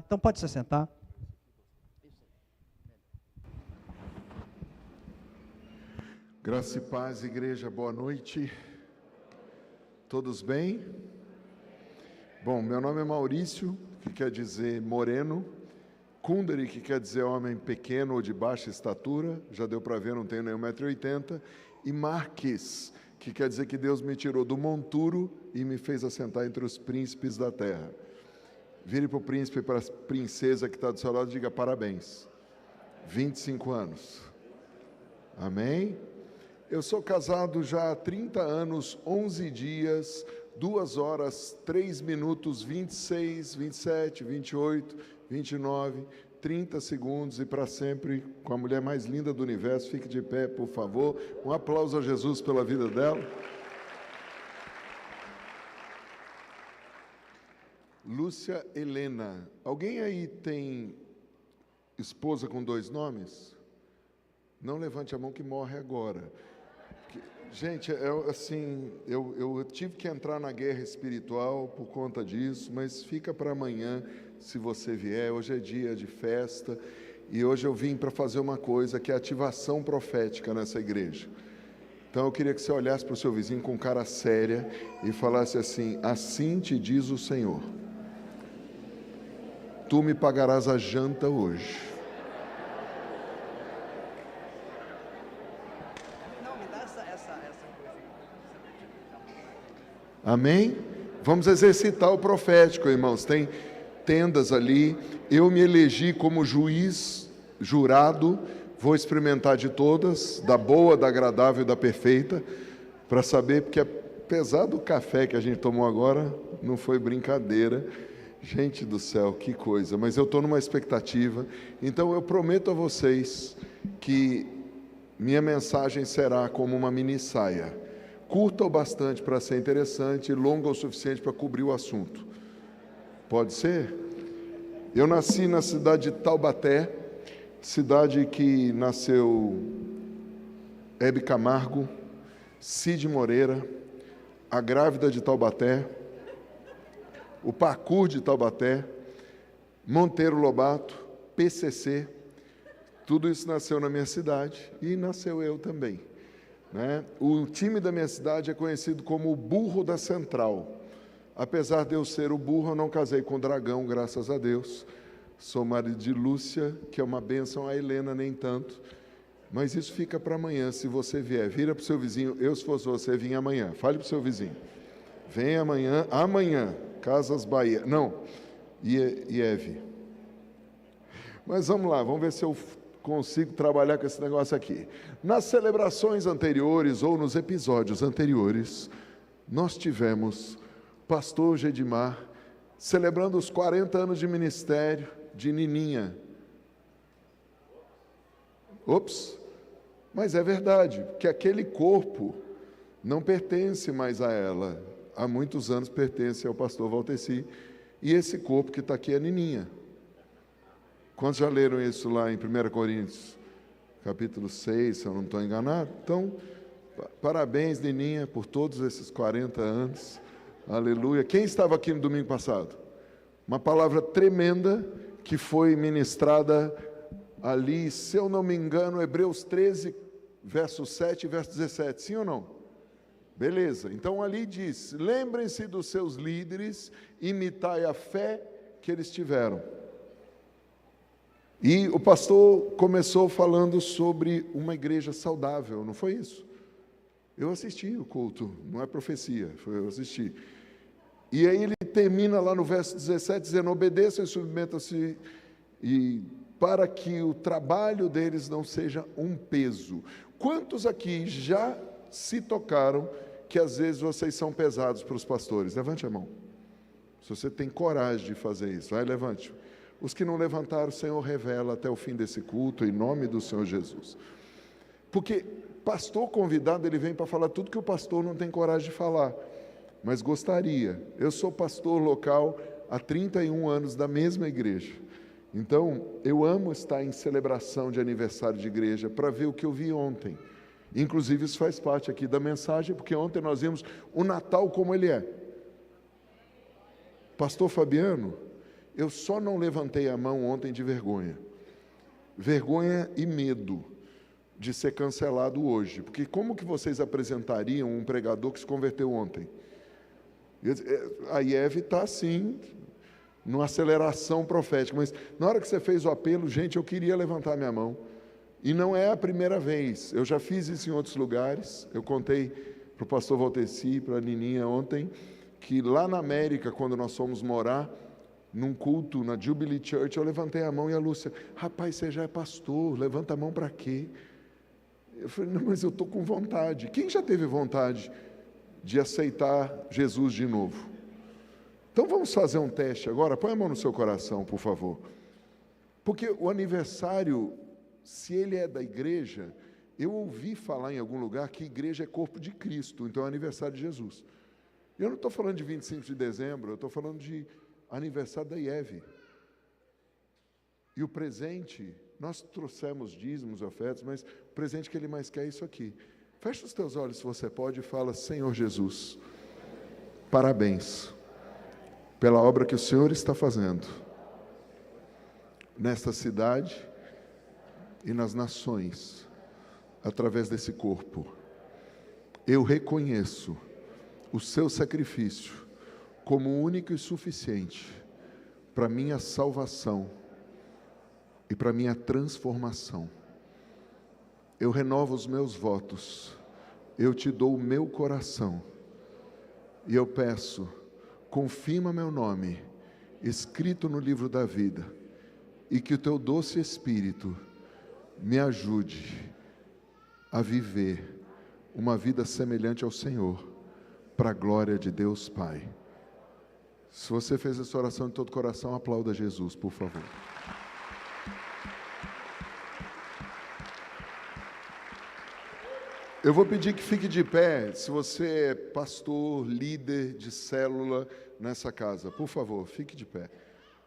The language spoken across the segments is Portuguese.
Então pode se sentar. Graça e paz, igreja, boa noite. Todos bem? Bom, meu nome é Maurício, que quer dizer moreno. Kunderi, que quer dizer homem pequeno ou de baixa estatura. Já deu para ver, não tenho nem 1,80 m. E Marques, que quer dizer que Deus me tirou do monturo e me fez assentar entre os príncipes da terra. Vire para o príncipe e para a princesa que está do seu lado e diga parabéns. 25 anos. Amém? Eu sou casado já há 30 anos, 11 dias, 2 horas, 3 minutos, 26, 27, 28, 29, 30 segundos e para sempre com a mulher mais linda do universo. Fique de pé, por favor. Um aplauso a Jesus pela vida dela. Lúcia Helena. Alguém aí tem esposa com 2 nomes? Não levante a mão que morre agora. Gente, eu tive que entrar na guerra espiritual por conta disso, mas fica para amanhã, se você vier. Hoje é dia de festa, e hoje eu vim para fazer uma coisa, que é ativação profética nessa igreja. Então eu queria que você olhasse para o seu vizinho com cara séria e falasse assim: assim te diz o Senhor, tu me pagarás a janta hoje. Amém? Vamos exercitar o profético, irmãos. Tem tendas ali. Eu me elegi como juiz jurado. Vou experimentar de todas, da boa, da agradável e da perfeita, para saber, porque apesar do café que a gente tomou agora, não foi brincadeira. Gente do céu, que coisa. Mas eu estou numa expectativa. Então eu prometo a vocês que minha mensagem será como uma mini saia. Curta o bastante para ser interessante e longa o suficiente para cobrir o assunto. Pode ser? Eu nasci na cidade de Taubaté, cidade que nasceu Hebe Camargo, Cid Moreira, a grávida de Taubaté, o parkour de Taubaté, Monteiro Lobato, PCC, tudo isso nasceu na minha cidade e nasceu eu também. O time da minha cidade é conhecido como o burro da Central. Apesar de eu ser o burro, eu não casei com o dragão, graças a Deus. Sou marido de Lúcia, que é uma bênção, a Helena nem tanto. Mas isso fica para amanhã, se você vier. Vira para o seu vizinho, eu se fosse você, vim amanhã. Fale para o seu vizinho. Vem amanhã, Casas Bahia. Não, IEV. Mas vamos lá, vamos ver se eu consigo trabalhar com esse negócio aqui. Nas celebrações anteriores ou nos episódios anteriores, nós tivemos pastor Gedimar celebrando os 40 anos de ministério de Nininha. Mas é verdade, que aquele corpo não pertence mais a ela. Há muitos anos pertence ao pastor Valteci, e esse corpo que está aqui é Nininha. Quantos já leram isso lá em 1 Coríntios, capítulo 6, se eu não estou enganado? Então, parabéns, Nininha, por todos esses 40 anos. Aleluia. Quem estava aqui no domingo passado? Uma palavra tremenda que foi ministrada ali, se eu não me engano, Hebreus 13, verso 7 e verso 17. Sim ou não? Beleza. Então ali diz: lembrem-se dos seus líderes, imitai a fé que eles tiveram. E o pastor começou falando sobre uma igreja saudável, não foi isso? Eu assisti o culto, não é profecia, eu assisti. E aí ele termina lá no verso 17, dizendo: obedeçam e submetam-se, e para que o trabalho deles não seja um peso. Quantos aqui já se tocaram que às vezes vocês são pesados para os pastores? Levante a mão. Se você tem coragem de fazer isso, vai, levante. Os que não levantaram, o Senhor revela até o fim desse culto, em nome do Senhor Jesus. Porque pastor convidado, ele vem para falar tudo que o pastor não tem coragem de falar, mas gostaria. Eu sou pastor local há 31 anos da mesma igreja. Então, eu amo estar em celebração de aniversário de igreja para ver o que eu vi ontem. Inclusive, isso faz parte aqui da mensagem, porque ontem nós vimos o Natal como ele é. Pastor Fabiano, Eu só não levantei a mão ontem de vergonha. Vergonha e medo de ser cancelado hoje. Porque como que vocês apresentariam um pregador que se converteu ontem? A IEV está assim, numa aceleração profética. Mas na hora que você fez o apelo, gente, eu queria levantar minha mão. E não é a primeira vez. Eu já fiz isso em outros lugares. Eu contei para o pastor Valteci, para a Nininha ontem, que lá na América, quando nós fomos morar, num culto na Jubilee Church, eu levantei a mão e a Lúcia, rapaz, você já é pastor, levanta a mão para quê? Eu falei, não, mas eu estou com vontade. Quem já teve vontade de aceitar Jesus de novo? Então vamos fazer um teste agora. Põe a mão no seu coração, por favor. Porque o aniversário, se ele é da igreja, eu ouvi falar em algum lugar que igreja é corpo de Cristo, então é aniversário de Jesus. Eu não estou falando de 25 de dezembro, eu estou falando de aniversário da IEV. E o presente, nós trouxemos dízimos, ofertas, mas o presente que ele mais quer é isso aqui. Fecha os teus olhos, se você pode, e fala, Senhor Jesus, parabéns pela obra que o Senhor está fazendo nesta cidade e nas nações, através desse corpo. Eu reconheço o seu sacrifício como único e suficiente para minha salvação e para minha transformação. Eu renovo os meus votos, eu te dou o meu coração, e eu peço, confirma meu nome, escrito no livro da vida, e que o teu doce Espírito me ajude a viver uma vida semelhante ao Senhor, para a glória de Deus Pai. Se você fez essa oração de todo o coração, aplauda Jesus, por favor. Eu vou pedir que fique de pé, se você é pastor, líder de célula nessa casa, por favor, fique de pé.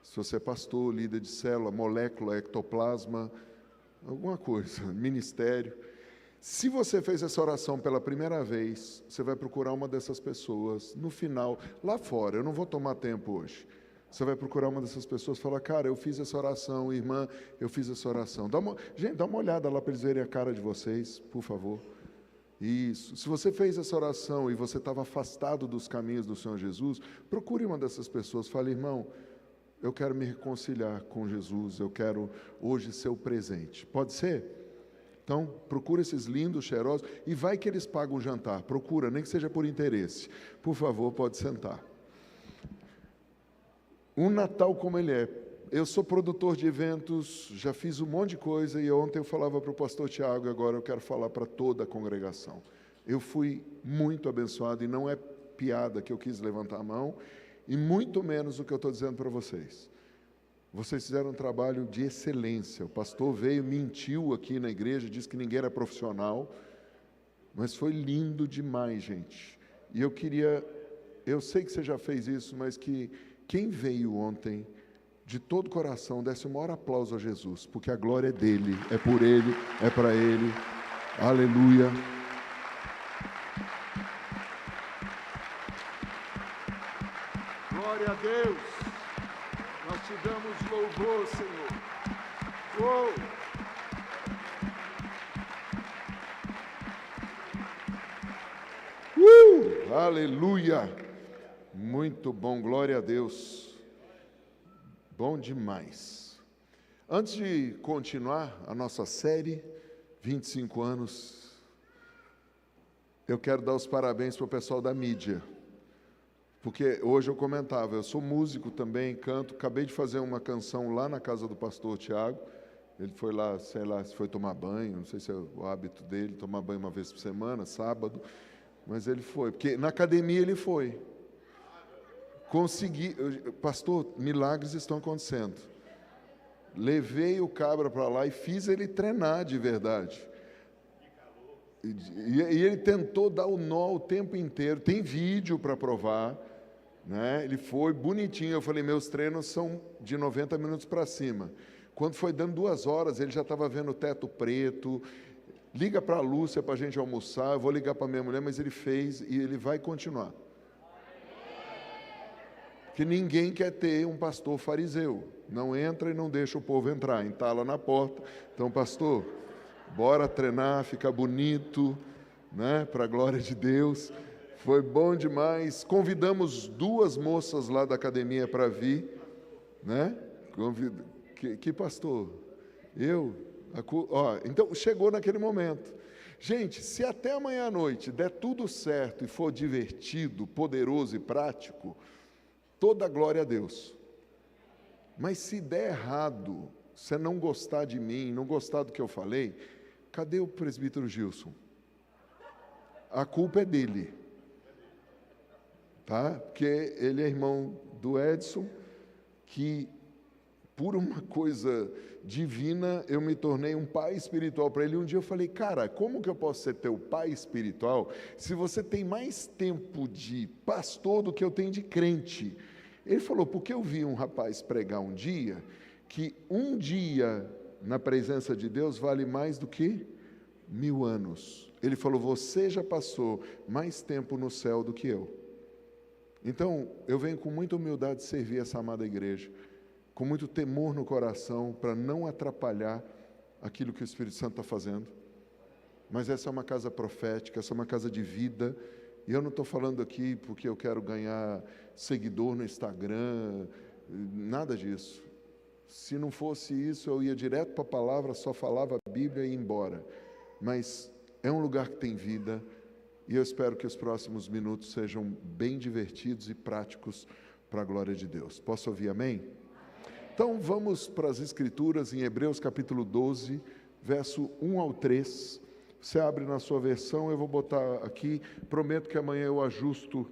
Se você é pastor, líder de célula, molécula, ectoplasma, alguma coisa, ministério. Se você fez essa oração pela primeira vez, você vai procurar uma dessas pessoas, no final, lá fora, eu não vou tomar tempo hoje. Você vai procurar uma dessas pessoas e falar, cara, eu fiz essa oração, irmã, eu fiz essa oração. Gente, dá uma olhada lá para eles verem a cara de vocês, por favor. Isso. Se você fez essa oração e você estava afastado dos caminhos do Senhor Jesus, procure uma dessas pessoas, fale, irmão, eu quero me reconciliar com Jesus, eu quero hoje ser o presente. Pode ser? Então, procura esses lindos, cheirosos, e vai que eles pagam o jantar. Procura, nem que seja por interesse. Por favor, pode sentar. Um Natal como ele é. Eu sou produtor de eventos, já fiz um monte de coisa, e ontem eu falava para o pastor Tiago, e agora eu quero falar para toda a congregação. Eu fui muito abençoado, e não é piada que eu quis levantar a mão, e muito menos o que eu estou dizendo para vocês. Vocês fizeram um trabalho de excelência. O pastor veio, mentiu aqui na igreja, disse que ninguém era profissional, mas foi lindo demais, gente. E eu sei que você já fez isso, mas que quem veio ontem, de todo o coração, desse o maior aplauso a Jesus, porque a glória é dele, é por ele, é para ele. Aleluia. Glória a Deus. Nós te damos louvor, Senhor. Aleluia. Muito bom, glória a Deus. Bom demais. Antes de continuar a nossa série, 25 anos, eu quero dar os parabéns para o pessoal da mídia. Porque hoje eu comentava, eu sou músico também, canto, acabei de fazer uma canção lá na casa do pastor Tiago, ele foi lá, sei lá, se foi tomar banho, não sei se é o hábito dele, tomar banho uma vez por semana, sábado, mas ele foi, porque na academia ele foi. Consegui, pastor, milagres estão acontecendo. Levei o cabra para lá e fiz ele treinar de verdade. E ele tentou dar o nó o tempo inteiro, tem vídeo para provar, né? Ele foi bonitinho, eu falei, meus treinos são de 90 minutos para cima. Quando foi dando 2 horas, ele já estava vendo o teto preto, liga para a Lúcia para a gente almoçar, eu vou ligar para minha mulher, mas ele fez e ele vai continuar. Que ninguém quer ter um pastor fariseu. Não entra e não deixa o povo entrar, entala na porta. Então, pastor, bora treinar, fica bonito, né? Para a glória de Deus. Foi bom demais. Convidamos 2 moças lá da academia para vir, né? Que pastor? Eu? Então, chegou naquele momento. Gente, se até amanhã à noite der tudo certo e for divertido, poderoso e prático, toda a glória a Deus. Mas se der errado, você não gostar de mim, não gostar do que eu falei, cadê o presbítero Gilson? A culpa é dele. Tá? Porque ele é irmão do Edson, que por uma coisa divina eu me tornei um pai espiritual para ele. Um dia eu falei, cara, como que eu posso ser teu pai espiritual se você tem mais tempo de pastor do que eu tenho de crente? Ele falou, porque eu vi um rapaz pregar um dia, que um dia na presença de Deus vale mais do que 1000 anos. Ele falou, você já passou mais tempo no céu do que eu. Então, eu venho com muita humildade servir essa amada igreja, com muito temor no coração, para não atrapalhar aquilo que o Espírito Santo está fazendo. Mas essa é uma casa profética, essa é uma casa de vida, e eu não estou falando aqui porque eu quero ganhar seguidor no Instagram, nada disso. Se não fosse isso, eu ia direto para a palavra, só falava a Bíblia e ia embora. Mas é um lugar que tem vida, e eu espero que os próximos minutos sejam bem divertidos e práticos para a glória de Deus. Posso ouvir amém? Então vamos para as Escrituras em Hebreus capítulo 12, verso 1 ao 3. Você abre na sua versão, eu vou botar aqui, prometo que amanhã eu ajusto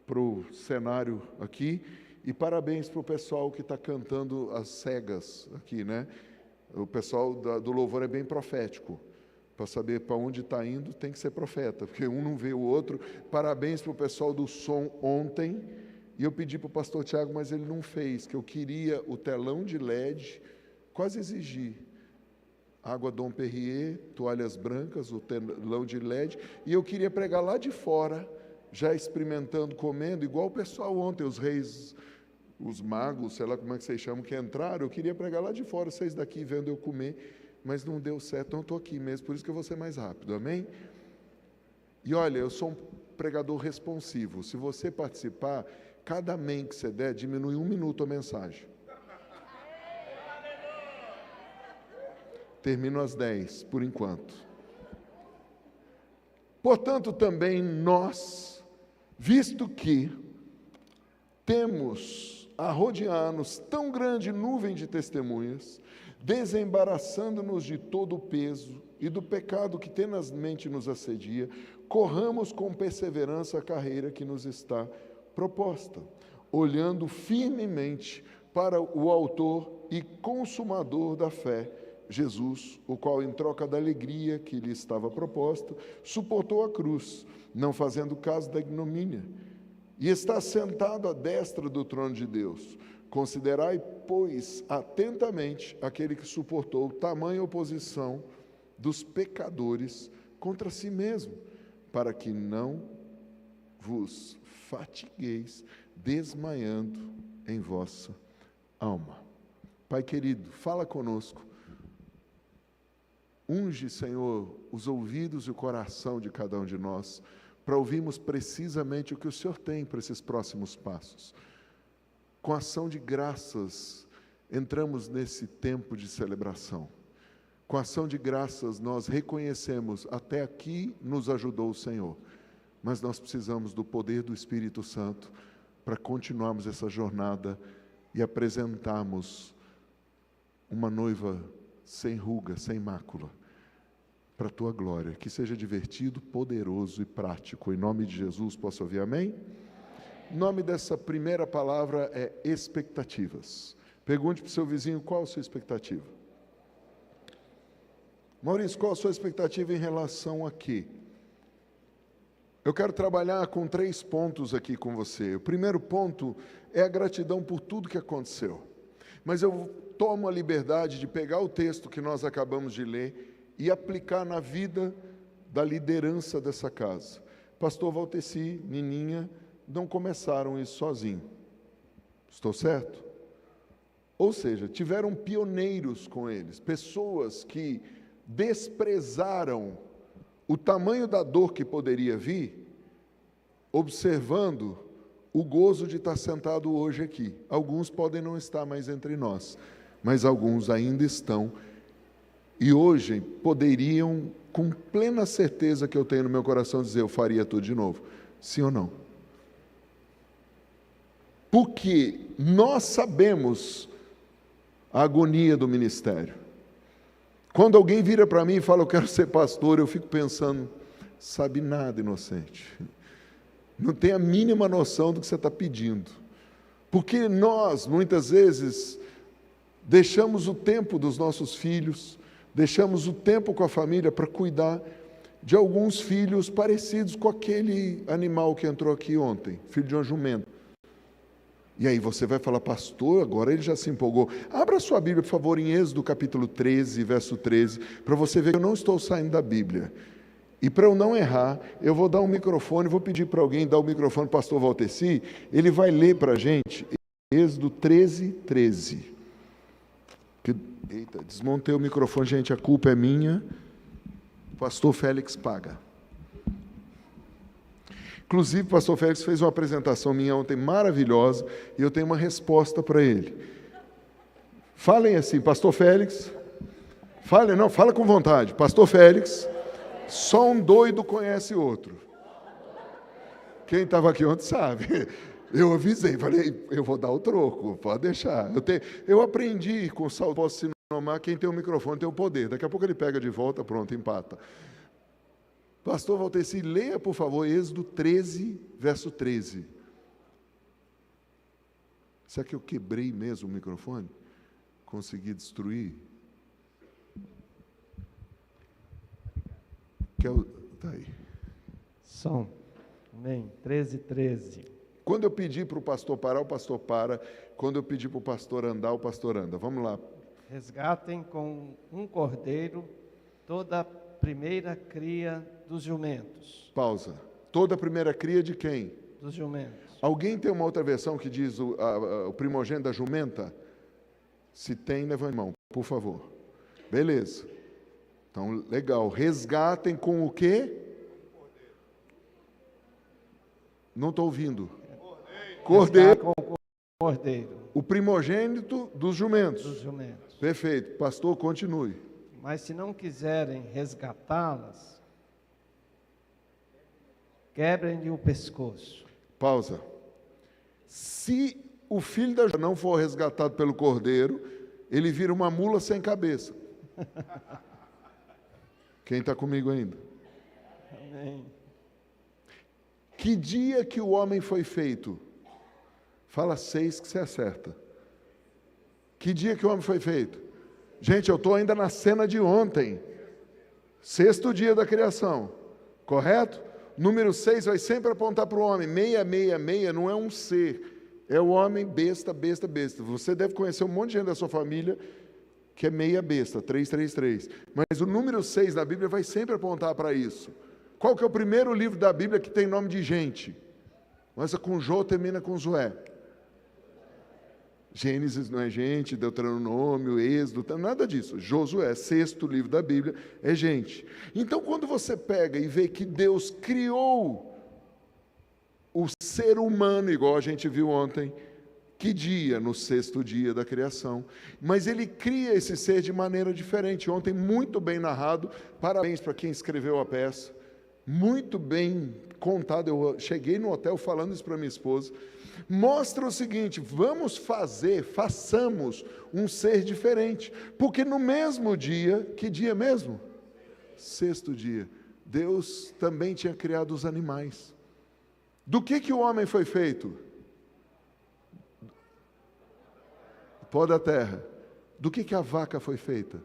para o cenário aqui. E parabéns para o pessoal que está cantando as cegas aqui, né? O pessoal do louvor é bem profético. Para saber para onde está indo, tem que ser profeta, porque um não vê o outro. Parabéns para o pessoal do som ontem. E eu pedi para o pastor Tiago, mas ele não fez, que eu queria o telão de LED, quase exigi. Água Dom Perrier, toalhas brancas, o telão de LED, e eu queria pregar lá de fora, já experimentando, comendo, igual o pessoal ontem, os reis, os magos, sei lá como é que vocês chamam, que entraram, eu queria pregar lá de fora, vocês daqui vendo eu comer, mas não deu certo, então eu estou aqui mesmo, por isso que eu vou ser mais rápido, amém? E olha, eu sou um pregador responsivo, se você participar, cada amém que você der, diminui 1 minuto a mensagem. Termino às 10, por enquanto. Portanto, também nós, visto que temos a rodear-nos tão grande nuvem de testemunhas, desembaraçando-nos de todo o peso e do pecado que tenazmente nos assedia, corramos com perseverança a carreira que nos está proposta, olhando firmemente para o autor e consumador da fé, Jesus, o qual, em troca da alegria que lhe estava proposta, suportou a cruz, não fazendo caso da ignomínia, e está sentado à destra do trono de Deus. Considerai, pois, atentamente aquele que suportou tamanha oposição dos pecadores contra si mesmo, para que não vos fatigueis desmaiando em vossa alma. Pai querido, fala conosco. Unge, Senhor, os ouvidos e o coração de cada um de nós, para ouvirmos precisamente o que o Senhor tem para esses próximos passos. Com ação de graças, entramos nesse tempo de celebração. Com ação de graças, nós reconhecemos, até aqui nos ajudou o Senhor, mas nós precisamos do poder do Espírito Santo para continuarmos essa jornada e apresentarmos uma noiva sem ruga, sem mácula, para a Tua glória, que seja divertido, poderoso e prático. Em nome de Jesus, posso ouvir amém? O nome dessa primeira palavra é expectativas. Pergunte para o seu vizinho, qual a sua expectativa? Maurício, qual a sua expectativa em relação a quê? Eu quero trabalhar com 3 pontos aqui com você. O primeiro ponto é a gratidão por tudo que aconteceu. Mas eu tomo a liberdade de pegar o texto que nós acabamos de ler e aplicar na vida da liderança dessa casa. Pastor Valteci, Nininha, não começaram isso sozinho. Estou certo? Ou seja, tiveram pioneiros com eles, pessoas que desprezaram o tamanho da dor que poderia vir, observando o gozo de estar sentado hoje aqui. Alguns podem não estar mais entre nós, mas alguns ainda estão. E hoje poderiam, com plena certeza que eu tenho no meu coração, dizer: eu faria tudo de novo. Sim ou não? Porque nós sabemos a agonia do ministério. Quando alguém vira para mim e fala: eu quero ser pastor, eu fico pensando: sabe nada, inocente. Não tem a mínima noção do que você está pedindo. Porque nós, muitas vezes, deixamos o tempo dos nossos filhos, deixamos o tempo com a família para cuidar de alguns filhos parecidos com aquele animal que entrou aqui ontem, filho de uma jumenta. E aí você vai falar: pastor, agora ele já se empolgou. Abra sua Bíblia, por favor, em Êxodo capítulo 13, verso 13, para você ver que eu não estou saindo da Bíblia. E para eu não errar, eu vou dar um microfone, vou pedir para alguém dar o microfone para o pastor Valteci, ele vai ler para a gente Êxodo 13, 13. Eita, desmontei o microfone, gente, a culpa é minha. O pastor Félix paga. Inclusive, o pastor Félix fez uma apresentação minha ontem maravilhosa, e eu tenho uma resposta para ele. Falem assim: pastor Félix, fala com vontade. Pastor Félix, só um doido conhece outro. Quem estava aqui ontem sabe. Eu avisei, falei: eu vou dar o troco, pode deixar. Eu aprendi com o Saulo, posso sinomar, quem tem o microfone tem o poder. Daqui a pouco ele pega de volta, pronto, empata. Pastor Valteci, leia, por favor, Êxodo 13, verso 13. Será que eu quebrei mesmo o microfone? Consegui destruir? Tá aí. Som. Amém. 13, 13. Quando eu pedi para o pastor parar, o pastor para. Quando eu pedi para o pastor andar, o pastor anda. Vamos lá. Resgatem com um cordeiro toda a primeira cria dos jumentos. Pausa. Toda a primeira cria de quem? Dos jumentos. Alguém tem uma outra versão que diz o primogênito da jumenta? Se tem, levante a mão, por favor. Beleza. Então, legal. Resgatem com o quê? Não estou ouvindo. Cordeiro. Com o cordeiro. O primogênito dos jumentos. Dos jumentos. Perfeito. Pastor, continue. Mas se não quiserem resgatá-las, quebrem-lhe o pescoço. Pausa. Se o filho da jumenta não for resgatado pelo cordeiro, ele vira uma mula sem cabeça. Quem está comigo ainda? Amém. Que dia que o homem foi feito? Fala 6 que você acerta. Que dia que o homem foi feito? Gente, eu estou ainda na cena de ontem. 6º dia da criação. Correto? Número 6 vai sempre apontar para o homem. 666 não é um ser. É o homem besta, besta, besta. Você deve conhecer um monte de gente da sua família que é meia besta, 333. Mas o número 6 da Bíblia vai sempre apontar para isso. Qual que é o primeiro livro da Bíblia que tem nome de gente? Começa com Jô, termina com Joé. Gênesis não é gente, Deuteronômio, Êxodo, nada disso. Josué, 6º livro da Bíblia, é gente. Então, quando você pega e vê que Deus criou o ser humano, igual a gente viu ontem, que dia? No 6º dia da criação. Mas ele cria esse ser de maneira diferente. Ontem, muito bem narrado. Parabéns para quem escreveu a peça. Muito bem contado. Eu cheguei no hotel falando isso para minha esposa. Mostra o seguinte: façamos um ser diferente. Porque no mesmo dia, que dia mesmo? 6º dia. Deus também tinha criado os animais. Do que o homem foi feito? Pó da terra. Do que a vaca foi feita?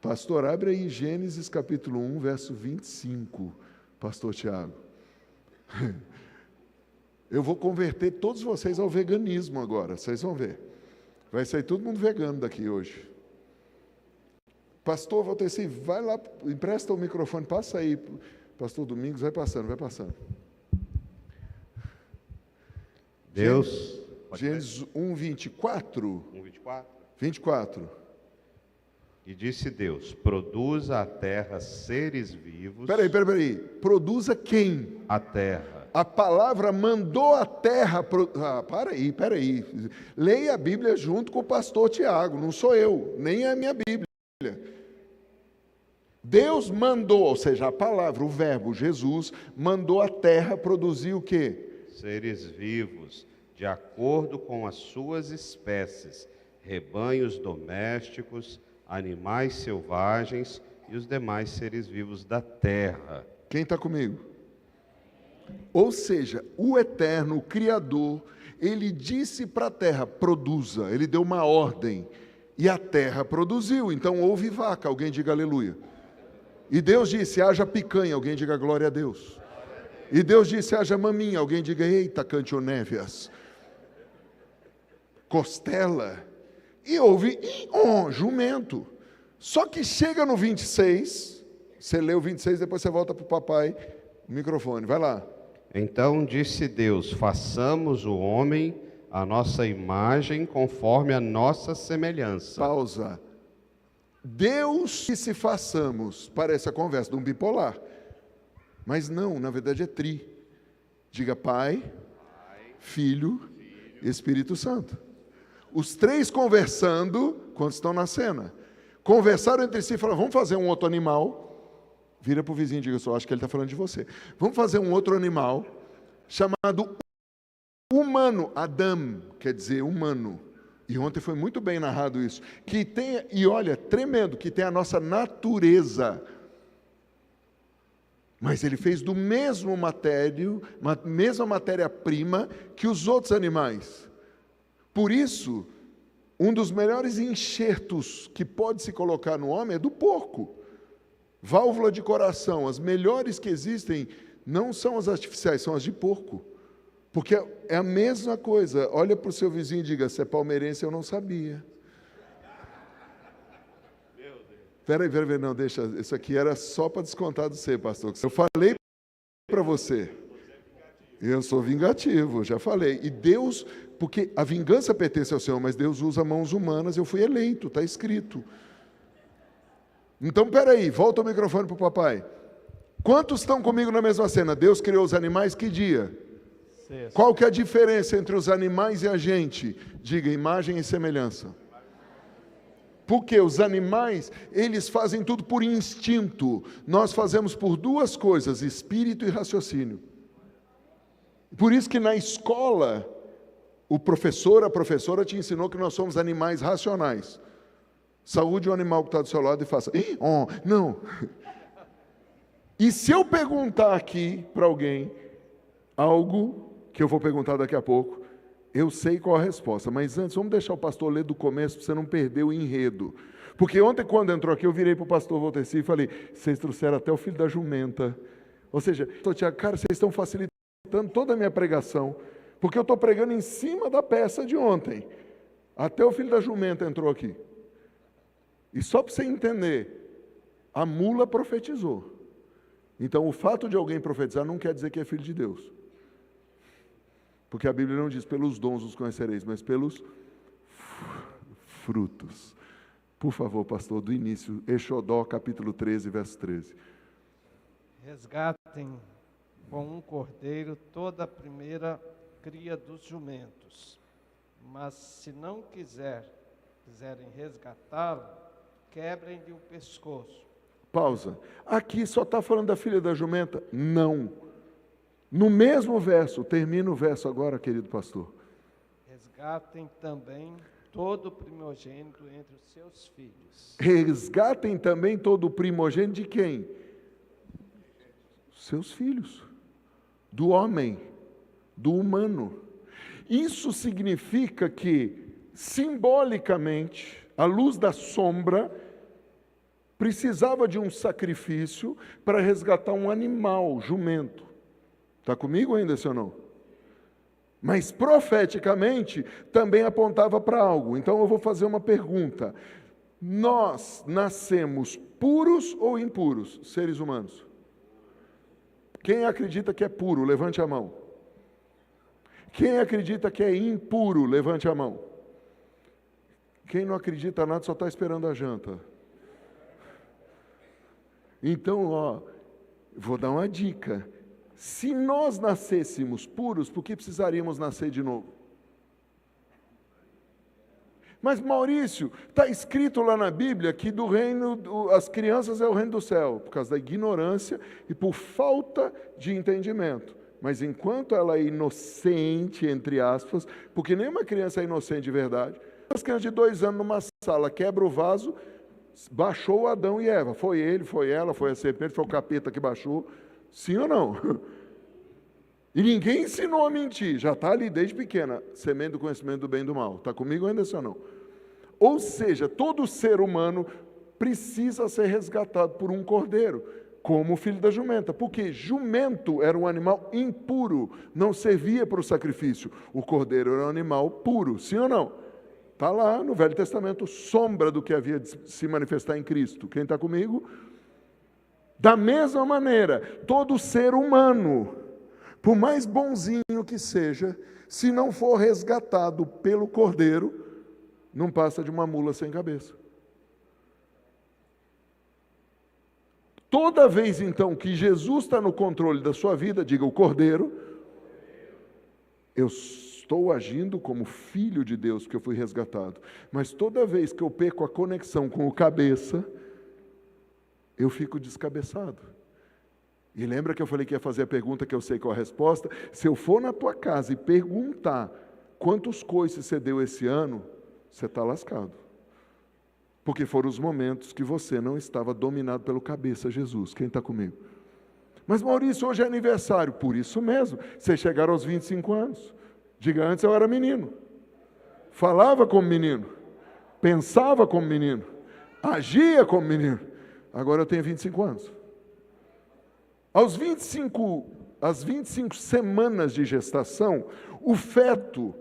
Pastor, abre aí Gênesis capítulo 1, verso 25, pastor Tiago. Eu vou converter todos vocês ao veganismo agora, vocês vão ver. Vai sair todo mundo vegano daqui hoje. Pastor Valteci, vai lá, empresta o microfone, passa aí Pastor Domingos, vai passando, vai passando. Deus. Gênesis 1, 24. 1:24. 24. E disse Deus: produza a terra seres vivos. Peraí. Produza quem? A terra. A palavra mandou a terra. Peraí. Leia a Bíblia junto com o pastor Tiago, não sou eu, nem é a minha Bíblia. Deus mandou, ou seja, a palavra, o verbo, Jesus, mandou a terra produzir o quê? Seres vivos, de acordo com as suas espécies, rebanhos domésticos, animais selvagens e os demais seres vivos da terra. Quem está comigo? Ou seja, o Eterno, o Criador, ele disse para a terra, produza, ele deu uma ordem, e a terra produziu, então houve vaca, alguém diga aleluia. E Deus disse, haja picanha, alguém diga glória a Deus. E Deus disse, haja maminha, alguém diga, eita, cantionévias. Costela. E houve jumento. Só que chega no 26, você lê o 26, depois você volta para o papai, o microfone, vai lá. Então disse Deus: façamos o homem a nossa imagem, conforme a nossa semelhança. Pausa. Deus que se façamos, parece a conversa de um bipolar. Mas não, na verdade é tri. Diga Pai, Filho e Espírito Santo. Os três conversando quando estão na cena. Conversaram entre si e falaram, vamos fazer um outro animal. Vira para o vizinho e diga, eu só acho que ele está falando de você. Vamos fazer um outro animal chamado humano. Adam quer dizer humano. E ontem foi muito bem narrado isso. Que tem, e olha, tremendo, que tem a nossa natureza. Mas ele fez do mesma matéria-prima que os outros animais. Por isso, um dos melhores enxertos que pode se colocar no homem é do porco. Válvula de coração, as melhores que existem não são as artificiais, são as de porco. Porque é a mesma coisa. Olha para o seu vizinho e diga, se é palmeirense eu não sabia. Peraí, não, deixa, isso aqui era só para descontar do você, pastor. Eu falei para você. Eu sou vingativo, já falei. E Deus, porque a vingança pertence ao Senhor, mas Deus usa mãos humanas, eu fui eleito, está escrito. Então, peraí, volta o microfone para o papai. Quantos estão comigo na mesma cena? Deus criou os animais que dia? Sexto. Qual que é a diferença entre os animais e a gente? Diga, imagem e semelhança. Porque os animais, eles fazem tudo por instinto. Nós fazemos por duas coisas, espírito e raciocínio. Por isso que na escola, o professor, a professora te ensinou que nós somos animais racionais. Saúde o animal que está do seu lado e faça, não. E se eu perguntar aqui para alguém algo que eu vou perguntar daqui a pouco, eu sei qual a resposta, mas antes vamos deixar o pastor ler do começo para você não perder o enredo. Porque ontem quando entrou aqui eu virei para o pastor Volteci e falei, vocês trouxeram até o filho da jumenta. Ou seja, Tiago, cara, vocês estão facilitando toda a minha pregação, porque eu estou pregando em cima da peça de ontem. Até o filho da jumenta entrou aqui. E só para você entender, a mula profetizou. Então, o fato de alguém profetizar não quer dizer que é filho de Deus. Porque a Bíblia não diz, pelos dons os conhecereis, mas pelos frutos. Por favor, pastor, do início, Exodó, capítulo 13, verso 13. Resgatem com um cordeiro toda a primeira cria dos jumentos. Mas se não quiserem resgatá-lo, quebrem-lhe o pescoço. Pausa. Aqui só está falando da filha da jumenta? Não. No mesmo verso, termina o verso agora, querido pastor. Resgatem também todo o primogênito entre os seus filhos. Resgatem também todo o primogênito de quem? Seus filhos. Do homem, do humano. Isso significa que, simbolicamente, à luz da sombra, precisava de um sacrifício para resgatar um animal, jumento. Está comigo ainda, sim ou não? Mas profeticamente também apontava para algo. Então eu vou fazer uma pergunta. Nós nascemos puros ou impuros, seres humanos? Quem acredita que é puro, levante a mão. Quem acredita que é impuro, levante a mão. Quem não acredita nada só está esperando a janta. Então, vou dar uma dica. Se nós nascêssemos puros, por que precisaríamos nascer de novo? Mas, Maurício, está escrito lá na Bíblia que as crianças é o reino do céu, por causa da ignorância e por falta de entendimento. Mas enquanto ela é inocente, entre aspas, porque nenhuma criança é inocente de verdade, as crianças de 2 anos numa sala, quebra o vaso, baixou Adão e Eva. Foi ele, foi ela, foi a serpente, foi o capeta que baixou. Sim ou não? E ninguém ensinou a mentir, já está ali desde pequena, semente do conhecimento do bem e do mal. Está comigo ainda, sim ou não? Ou seja, todo ser humano precisa ser resgatado por um cordeiro, como o filho da jumenta, porque jumento era um animal impuro, não servia para o sacrifício. O cordeiro era um animal puro, sim ou não? Está lá no Velho Testamento, sombra do que havia de se manifestar em Cristo. Quem está comigo? Da mesma maneira, todo ser humano, por mais bonzinho que seja, se não for resgatado pelo cordeiro, não passa de uma mula sem cabeça. Toda vez, então, que Jesus está no controle da sua vida, diga o cordeiro, eu estou agindo como filho de Deus, porque eu fui resgatado. Mas toda vez que eu perco a conexão com o cabeça, eu fico descabeçado. E lembra que eu falei que ia fazer a pergunta que eu sei qual a resposta? Se eu for na tua casa e perguntar quantos coices você deu esse ano, você está lascado. Porque foram os momentos que você não estava dominado pelo cabeça, Jesus. Quem está comigo? Mas Maurício, hoje é aniversário. Por isso mesmo, vocês chegaram aos 25 anos. Diga, antes eu era menino. Falava como menino. Pensava como menino. Agia como menino. Agora eu tenho 25 anos. Às 25 semanas de gestação, o feto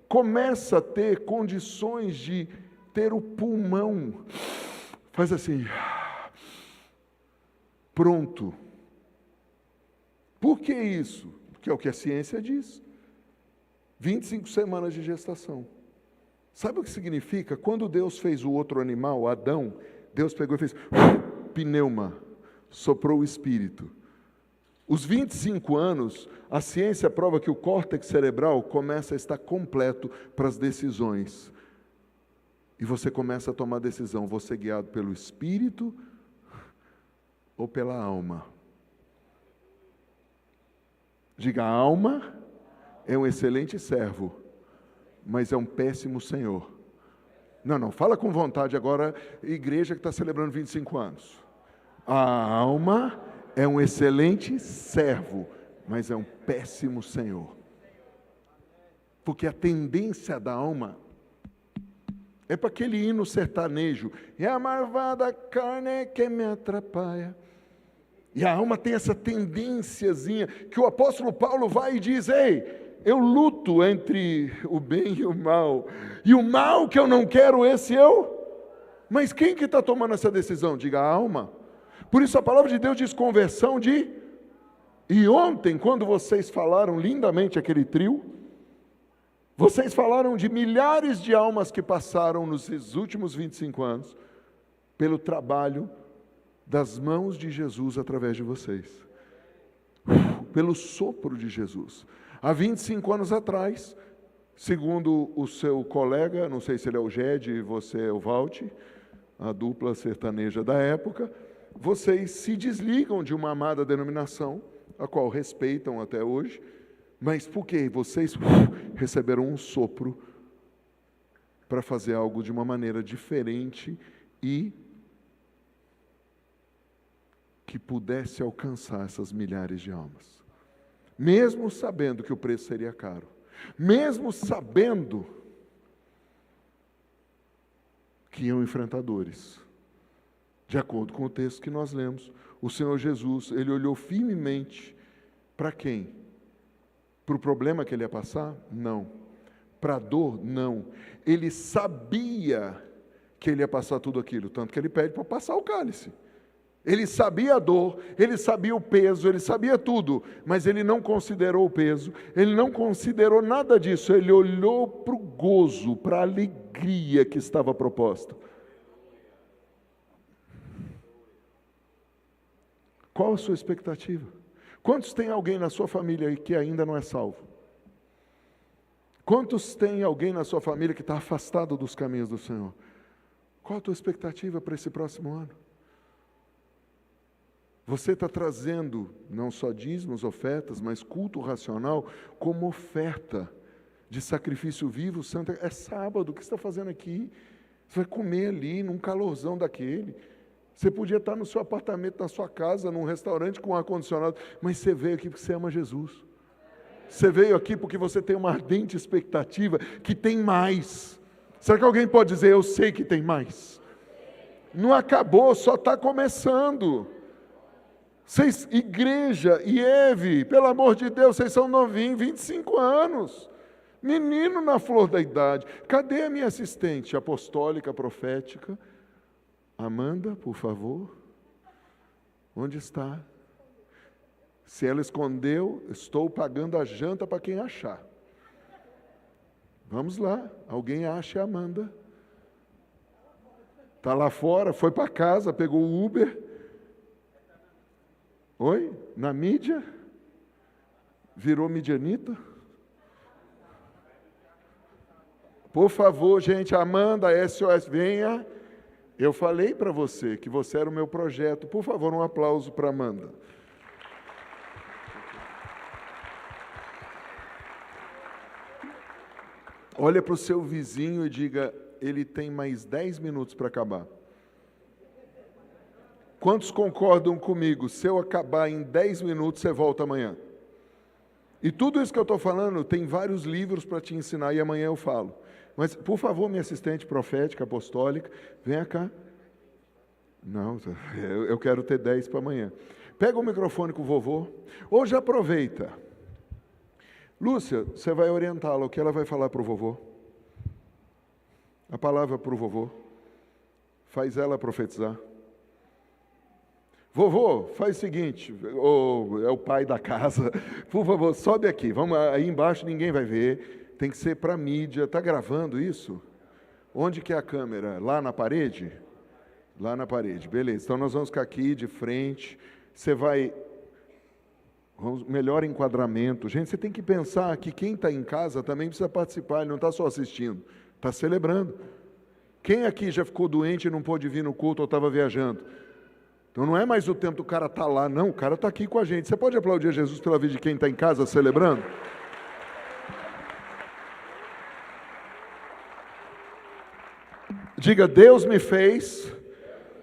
começa a ter condições de ter o pulmão, faz assim, pronto. Por que isso? Porque é o que a ciência diz. 25 semanas de gestação. Sabe o que significa? Quando Deus fez o outro animal, Adão, Deus pegou e fez pneuma, soprou o espírito. Os 25 anos, a ciência prova que o córtex cerebral começa a estar completo para as decisões. E você começa a tomar decisão, vou ser guiado pelo espírito ou pela alma? Diga, a alma é um excelente servo, mas é um péssimo senhor. Não, fala com vontade agora, igreja que está celebrando 25 anos. A alma é um excelente servo, mas é um péssimo senhor. Porque a tendência da alma é para aquele hino sertanejo. É a marvada carne que me atrapalha. E a alma tem essa tendênciazinha que o apóstolo Paulo vai e diz, ei, eu luto entre o bem e o mal. E o mal que eu não quero, esse eu. Mas quem que está tomando essa decisão? Diga, a alma. Por isso a palavra de Deus diz conversão de... E ontem, quando vocês falaram lindamente aquele trio, vocês falaram de milhares de almas que passaram nos últimos 25 anos pelo trabalho das mãos de Jesus através de vocês. Pelo sopro de Jesus. Há 25 anos atrás, segundo o seu colega, não sei se ele é o Ged e você é o Valt, a dupla sertaneja da época, vocês se desligam de uma amada denominação, a qual respeitam até hoje, mas por quê? Vocês receberam um sopro para fazer algo de uma maneira diferente e que pudesse alcançar essas milhares de almas. Mesmo sabendo que o preço seria caro. Mesmo sabendo que iam enfrentar dores. De acordo com o texto que nós lemos, o Senhor Jesus, Ele olhou firmemente para quem? Para o problema que ele ia passar? Não. Para a dor? Não. Ele sabia que ele ia passar tudo aquilo, tanto que ele pede para passar o cálice. Ele sabia a dor, ele sabia o peso, ele sabia tudo, mas ele não considerou o peso, ele não considerou nada disso, ele olhou para o gozo, para a alegria que estava proposta. Qual a sua expectativa? Quantos tem alguém na sua família aí que ainda não é salvo? Quantos tem alguém na sua família que está afastado dos caminhos do Senhor? Qual a tua expectativa para esse próximo ano? Você está trazendo não só dízimos, ofertas, mas culto racional como oferta de sacrifício vivo, santo. É sábado, o que você está fazendo aqui? Você vai comer ali, num calorzão daquele. Você podia estar no seu apartamento, na sua casa, num restaurante com ar-condicionado, mas você veio aqui porque você ama Jesus. Você veio aqui porque você tem uma ardente expectativa que tem mais. Será que alguém pode dizer, eu sei que tem mais? Não acabou, só está começando. Vocês, igreja e Eve, pelo amor de Deus, vocês são novinhos, 25 anos. Menino na flor da idade. Cadê a minha assistente apostólica, profética? Amanda, por favor. Onde está? Se ela escondeu, estou pagando a janta para quem achar. Vamos lá, alguém acha a Amanda. Está lá fora, foi para casa, pegou o Uber. Oi? Na mídia? Virou midianita? Por favor, gente, Amanda, SOS, venha. Eu falei para você que você era o meu projeto. Por favor, um aplauso para Amanda. Olha para o seu vizinho e diga, ele tem mais 10 minutos para acabar. Quantos concordam comigo? Se eu acabar em 10 minutos, você volta amanhã. E tudo isso que eu estou falando, tem vários livros para te ensinar e amanhã eu falo. Mas, por favor, minha assistente profética, apostólica, venha cá. Não, eu quero ter 10 para amanhã. Pega o microfone com o vovô. Hoje aproveita. Lúcia, você vai orientá-la, o que ela vai falar para o vovô? A palavra para o vovô. Faz ela profetizar. Vovô, faz o seguinte, é o pai da casa, por favor, sobe aqui, vamos aí embaixo, ninguém vai ver, tem que ser para a mídia. Está gravando isso? Onde que é a câmera? Lá na parede? Lá na parede, beleza. Então nós vamos ficar aqui de frente, você vai... melhor enquadramento. Gente, você tem que pensar que quem está em casa também precisa participar, ele não está só assistindo, está celebrando. Quem aqui já ficou doente e não pôde vir no culto ou estava viajando? Então não é mais o tempo do cara estar lá, não, o cara está aqui com a gente. Você pode aplaudir a Jesus pela vida de quem está em casa celebrando? Diga, Deus me fez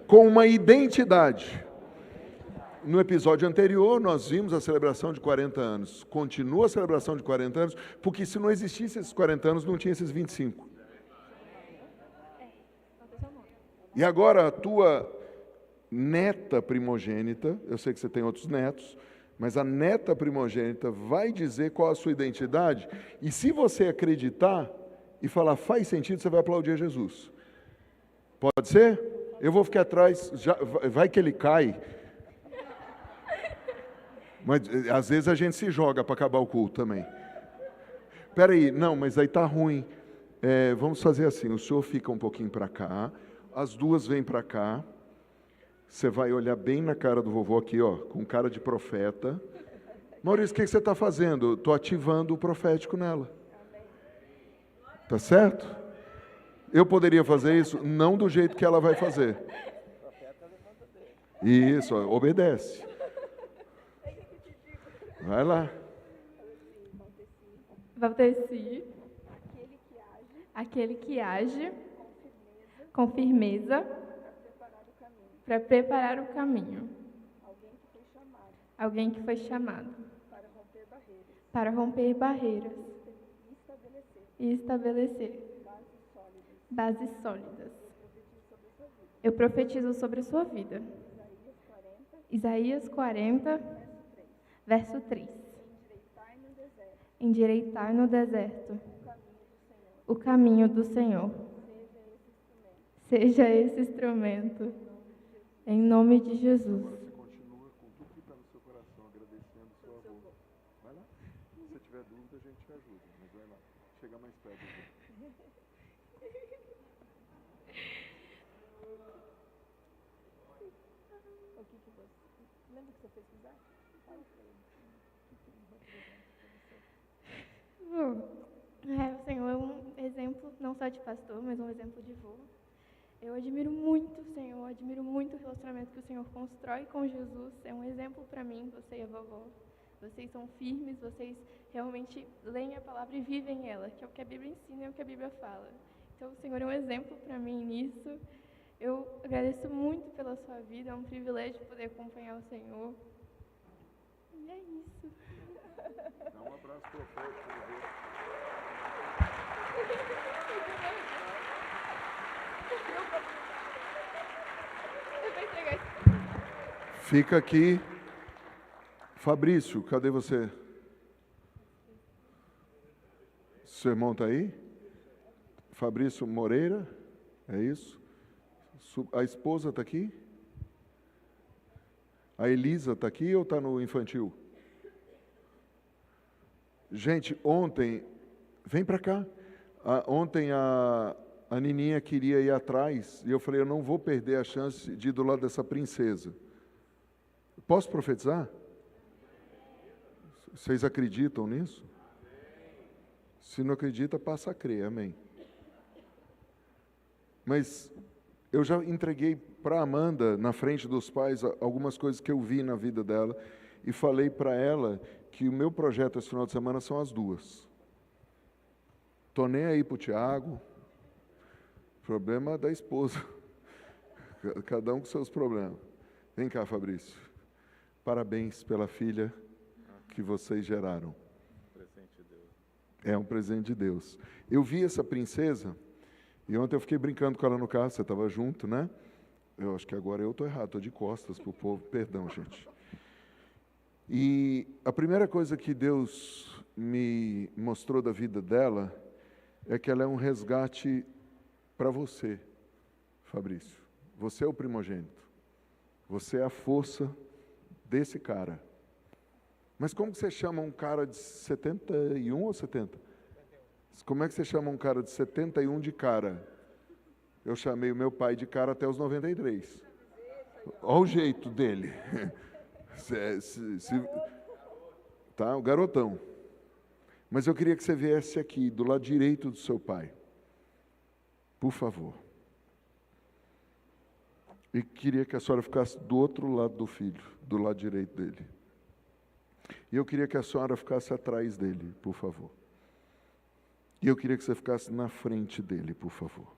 com uma identidade. No episódio anterior, nós vimos a celebração de 40 anos. Continua a celebração de 40 anos, porque se não existisse esses 40 anos, não tinha esses 25. E agora a tua neta primogênita, eu sei que você tem outros netos, mas a neta primogênita vai dizer qual a sua identidade, e se você acreditar e falar, faz sentido, você vai aplaudir a Jesus. Pode ser? Eu vou ficar atrás, vai que ele cai. Mas às vezes a gente se joga para acabar o culto também. Espera aí, não, mas aí está ruim. Vamos fazer assim, o senhor fica um pouquinho para cá, as duas vêm para cá, você vai olhar bem na cara do vovô aqui, ó, com cara de profeta. Maurício, o que você está fazendo? Estou ativando o profético nela. Tá certo? Eu poderia fazer isso? Não do jeito que ela vai fazer. Isso, ó, obedece. Vai lá. Valdeci, aquele que age com firmeza para preparar o caminho. Alguém que foi chamado para romper barreiras e estabelecer bases sólidas. Eu profetizo sobre a sua vida. Isaías 40, verso 3. Endireitai no deserto o caminho do Senhor. Seja esse instrumento. Em nome de Jesus. Você continua com tudo que está no seu coração, agradecendo o seu avô. Vai lá. Se você tiver dúvida, a gente te ajuda. Mas vai lá. Chega mais perto. Lembra que você fez pisar? Fala pra ele. O Senhor é um exemplo, não só de pastor, mas um exemplo de vô. Eu admiro muito o Senhor, admiro muito o relacionamento que o Senhor constrói com Jesus. É um exemplo para mim, você e a vovó. Vocês são firmes, vocês realmente leem a palavra e vivem ela, que é o que a Bíblia ensina e é o que a Bíblia fala. Então, o Senhor é um exemplo para mim nisso. Eu agradeço muito pela sua vida, é um privilégio poder acompanhar o Senhor. E é isso. Dá um abraço profético para ver. Fica aqui. Fabrício, cadê você? Seu irmão está aí? Fabrício Moreira, é isso? A esposa está aqui? A Elisa está aqui ou está no infantil? Gente, ontem, vem para cá. Ontem a Nininha queria ir atrás e eu falei, eu não vou perder a chance de ir do lado dessa princesa. Posso profetizar? Vocês acreditam nisso? Se não acredita, passa a crer, amém. Mas eu já entreguei para a Amanda, na frente dos pais, algumas coisas que eu vi na vida dela e falei para ela que o meu projeto esse final de semana são as duas. Estou nem aí para o Tiago, problema da esposa, cada um com seus problemas. Vem cá, Fabrício, parabéns pela filha que vocês geraram. Presente de Deus. É um presente de Deus. Eu vi essa princesa, e ontem eu fiquei brincando com ela no carro, você estava junto, né? Eu acho que agora eu estou errado, estou de costas para o povo, perdão, gente. E a primeira coisa que Deus me mostrou da vida dela é que ela é um resgate para você, Fabrício. Você é o primogênito. Você é a força desse cara. Mas como que você chama um cara de 71 ou 70? Como é que você chama um cara de 71 de cara? Eu chamei o meu pai de cara até os 93. Olha o jeito dele. Tá, o garotão. Mas eu queria que você viesse aqui, do lado direito do seu pai. Por favor. E queria que a senhora ficasse do outro lado do filho, do lado direito dele. E eu queria que a senhora ficasse atrás dele, por favor. E eu queria que você ficasse na frente dele, por favor.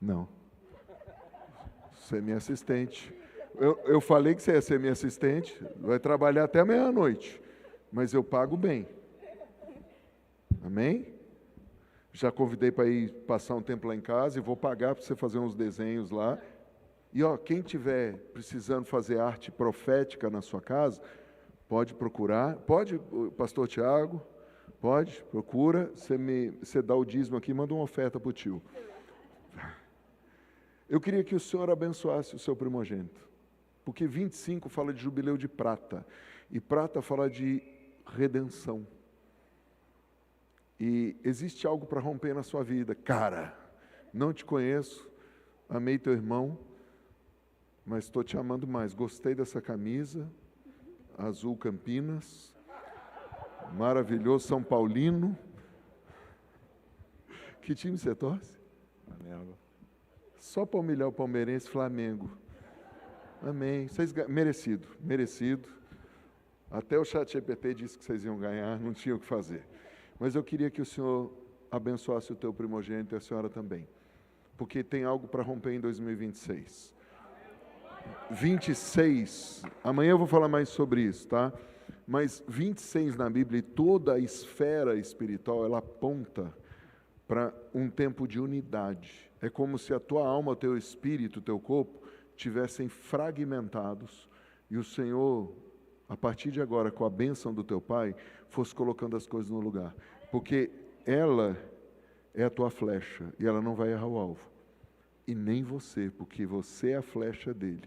Não. Você é minha assistente. Eu falei que você ia ser minha assistente, vai trabalhar até meia-noite, mas eu pago bem. Amém? Já convidei para ir passar um tempo lá em casa e vou pagar para você fazer uns desenhos lá. E quem tiver precisando fazer arte profética na sua casa, pode procurar. Pode, pastor Tiago, pode, procura. Você dá o dízimo aqui, manda uma oferta para o tio. Eu queria que o Senhor abençoasse o seu primogênito. Porque 25 fala de jubileu de prata. E prata fala de redenção. E existe algo para romper na sua vida. Cara, não te conheço, amei teu irmão, mas estou te amando mais. Gostei dessa camisa, azul Campinas, maravilhoso, São Paulino. Que time você torce? Flamengo. Só para humilhar o palmeirense, Flamengo. Amém. Vocês merecido, merecido. Até o ChatGPT disse que vocês iam ganhar, não tinha o que fazer. Mas eu queria que o Senhor abençoasse o teu primogênito e a senhora também. Porque tem algo para romper em 2026. 26, amanhã eu vou falar mais sobre isso, tá? Mas 26 na Bíblia e toda a esfera espiritual, ela aponta para um tempo de unidade. É como se a tua alma, o teu espírito, o teu corpo tivessem fragmentados e o Senhor, a partir de agora, com a bênção do teu Pai, fosse colocando as coisas no lugar. Porque ela é a tua flecha e ela não vai errar o alvo. e nem você, porque você é a flecha dele.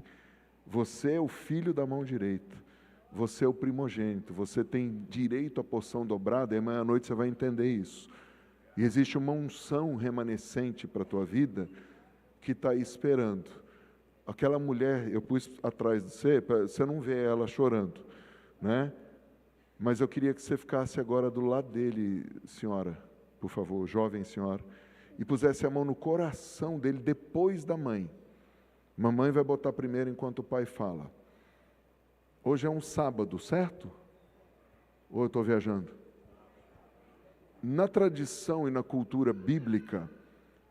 Você é o filho da mão direita. Você é o primogênito. Você tem direito à porção dobrada, e amanhã à noite você vai entender isso. E existe uma unção remanescente para a tua vida que está aí esperando. Aquela mulher, eu pus atrás de você não vê ela chorando, né? Mas eu queria que você ficasse agora do lado dele, senhora, por favor, jovem senhora, e pusesse a mão no coração dele depois da mãe. Mamãe vai botar primeiro enquanto o pai fala. Hoje é um sábado, certo? Ou eu estou viajando? Na tradição e na cultura bíblica,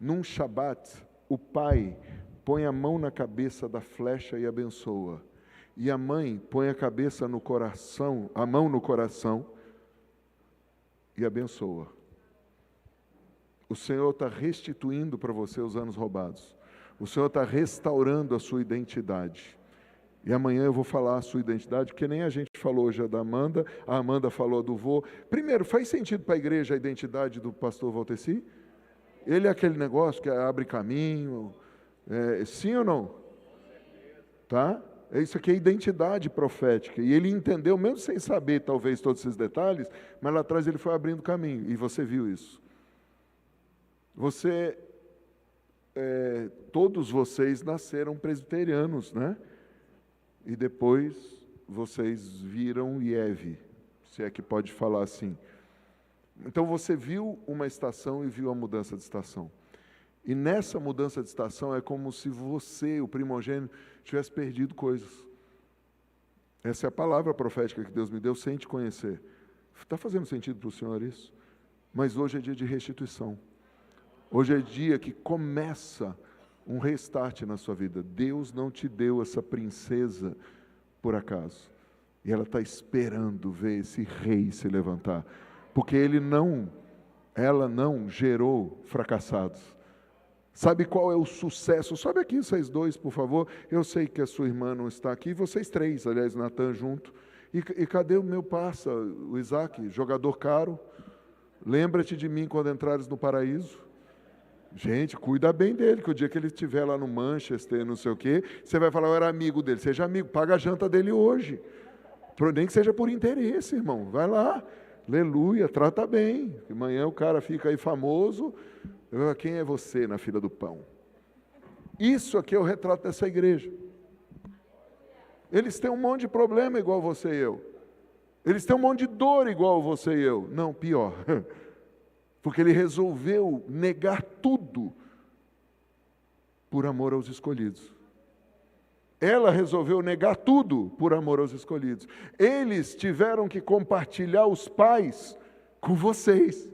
num Shabat, o pai põe a mão na cabeça da flecha e abençoa. E a mãe põe a cabeça no coração, a mão no coração e abençoa. O Senhor está restituindo para você os anos roubados. O Senhor está restaurando a sua identidade. E amanhã eu vou falar a sua identidade, porque nem a gente falou hoje da Amanda, a Amanda falou do vô. Primeiro, faz sentido para a igreja a identidade do pastor Valteci? Ele é aquele negócio que abre caminho, sim ou não? Tá? Isso aqui é identidade profética. E ele entendeu, mesmo sem saber talvez todos esses detalhes, mas lá atrás ele foi abrindo caminho, e você viu isso. Todos vocês nasceram presbiterianos, né? E depois vocês viram IEV, se é que pode falar assim. Então você viu uma estação e viu a mudança de estação. E nessa mudança de estação é como se você, o primogênito, tivesse perdido coisas. Essa é a palavra profética que Deus me deu sem te conhecer. Está fazendo sentido para o Senhor isso? Mas hoje é dia de restituição. Hoje é dia que começa um restart na sua vida. Deus não te deu essa princesa por acaso. E ela está esperando ver esse rei se levantar. Porque ela não gerou fracassados. Sabe qual é o sucesso? Sobe aqui vocês dois, por favor. Eu sei que a sua irmã não está aqui. Vocês três, aliás, Natan junto. E cadê o meu parça, o Isaac, jogador caro? Lembra-te de mim quando entrares no paraíso. Gente, cuida bem dele, que o dia que ele estiver lá no Manchester, não sei o quê, você vai falar, eu era amigo dele. Seja amigo, paga a janta dele hoje. Nem que seja por interesse, irmão. Vai lá, aleluia, trata bem. Amanhã o cara fica aí famoso. Quem é você na fila do pão? Isso aqui é o retrato dessa igreja. Eles têm um monte de problema igual você e eu. Eles têm um monte de dor igual você e eu. Não, pior. Porque ele resolveu negar tudo por amor aos escolhidos. Ela resolveu negar tudo por amor aos escolhidos. Eles tiveram que compartilhar os pais com vocês.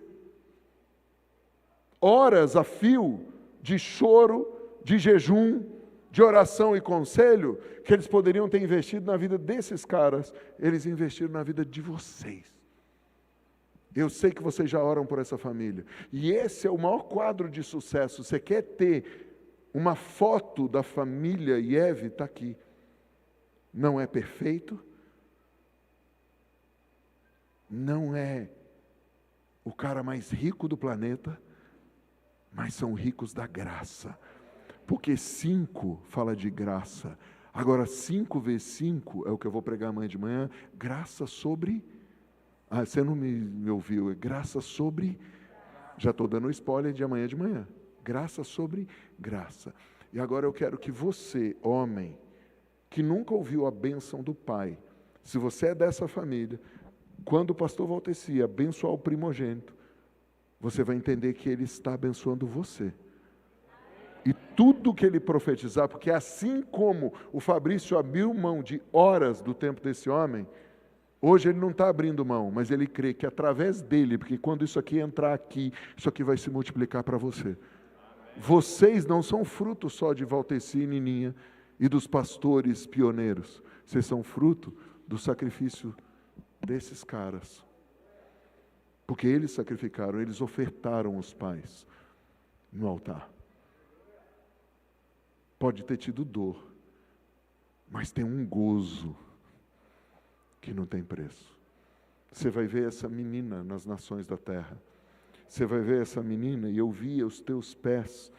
Horas a fio de choro, de jejum, de oração e conselho, que eles poderiam ter investido na vida desses caras, eles investiram na vida de vocês. Eu sei que vocês já oram por essa família. E esse é o maior quadro de sucesso. Você quer ter uma foto da família IEV? Está aqui. Não é perfeito. Não é o cara mais rico do planeta. Mas são ricos da graça. Porque 5 fala de graça. Agora 5 vezes 5 é o que eu vou pregar amanhã de manhã. Graça sobre... você não me ouviu, é graça sobre, já estou dando spoiler de amanhã de manhã, graça sobre graça. E agora eu quero que você, homem, que nunca ouviu a bênção do pai, se você é dessa família, quando o pastor Valteci abençoar o primogênito, você vai entender que ele está abençoando você. E tudo que ele profetizar, porque assim como o Fabrício abriu mão de horas do tempo desse homem, hoje ele não está abrindo mão, mas ele crê que através dele, porque quando isso aqui entrar aqui, isso aqui vai se multiplicar para você. Amém. Vocês não são fruto só de Valteci e Nininha e dos pastores pioneiros. Vocês são fruto do sacrifício desses caras. Porque eles sacrificaram, eles ofertaram os pais no altar. Pode ter tido dor, mas tem um gozo que não tem preço. Você vai ver essa menina nas nações da terra. Você vai ver essa menina, e eu via os teus pés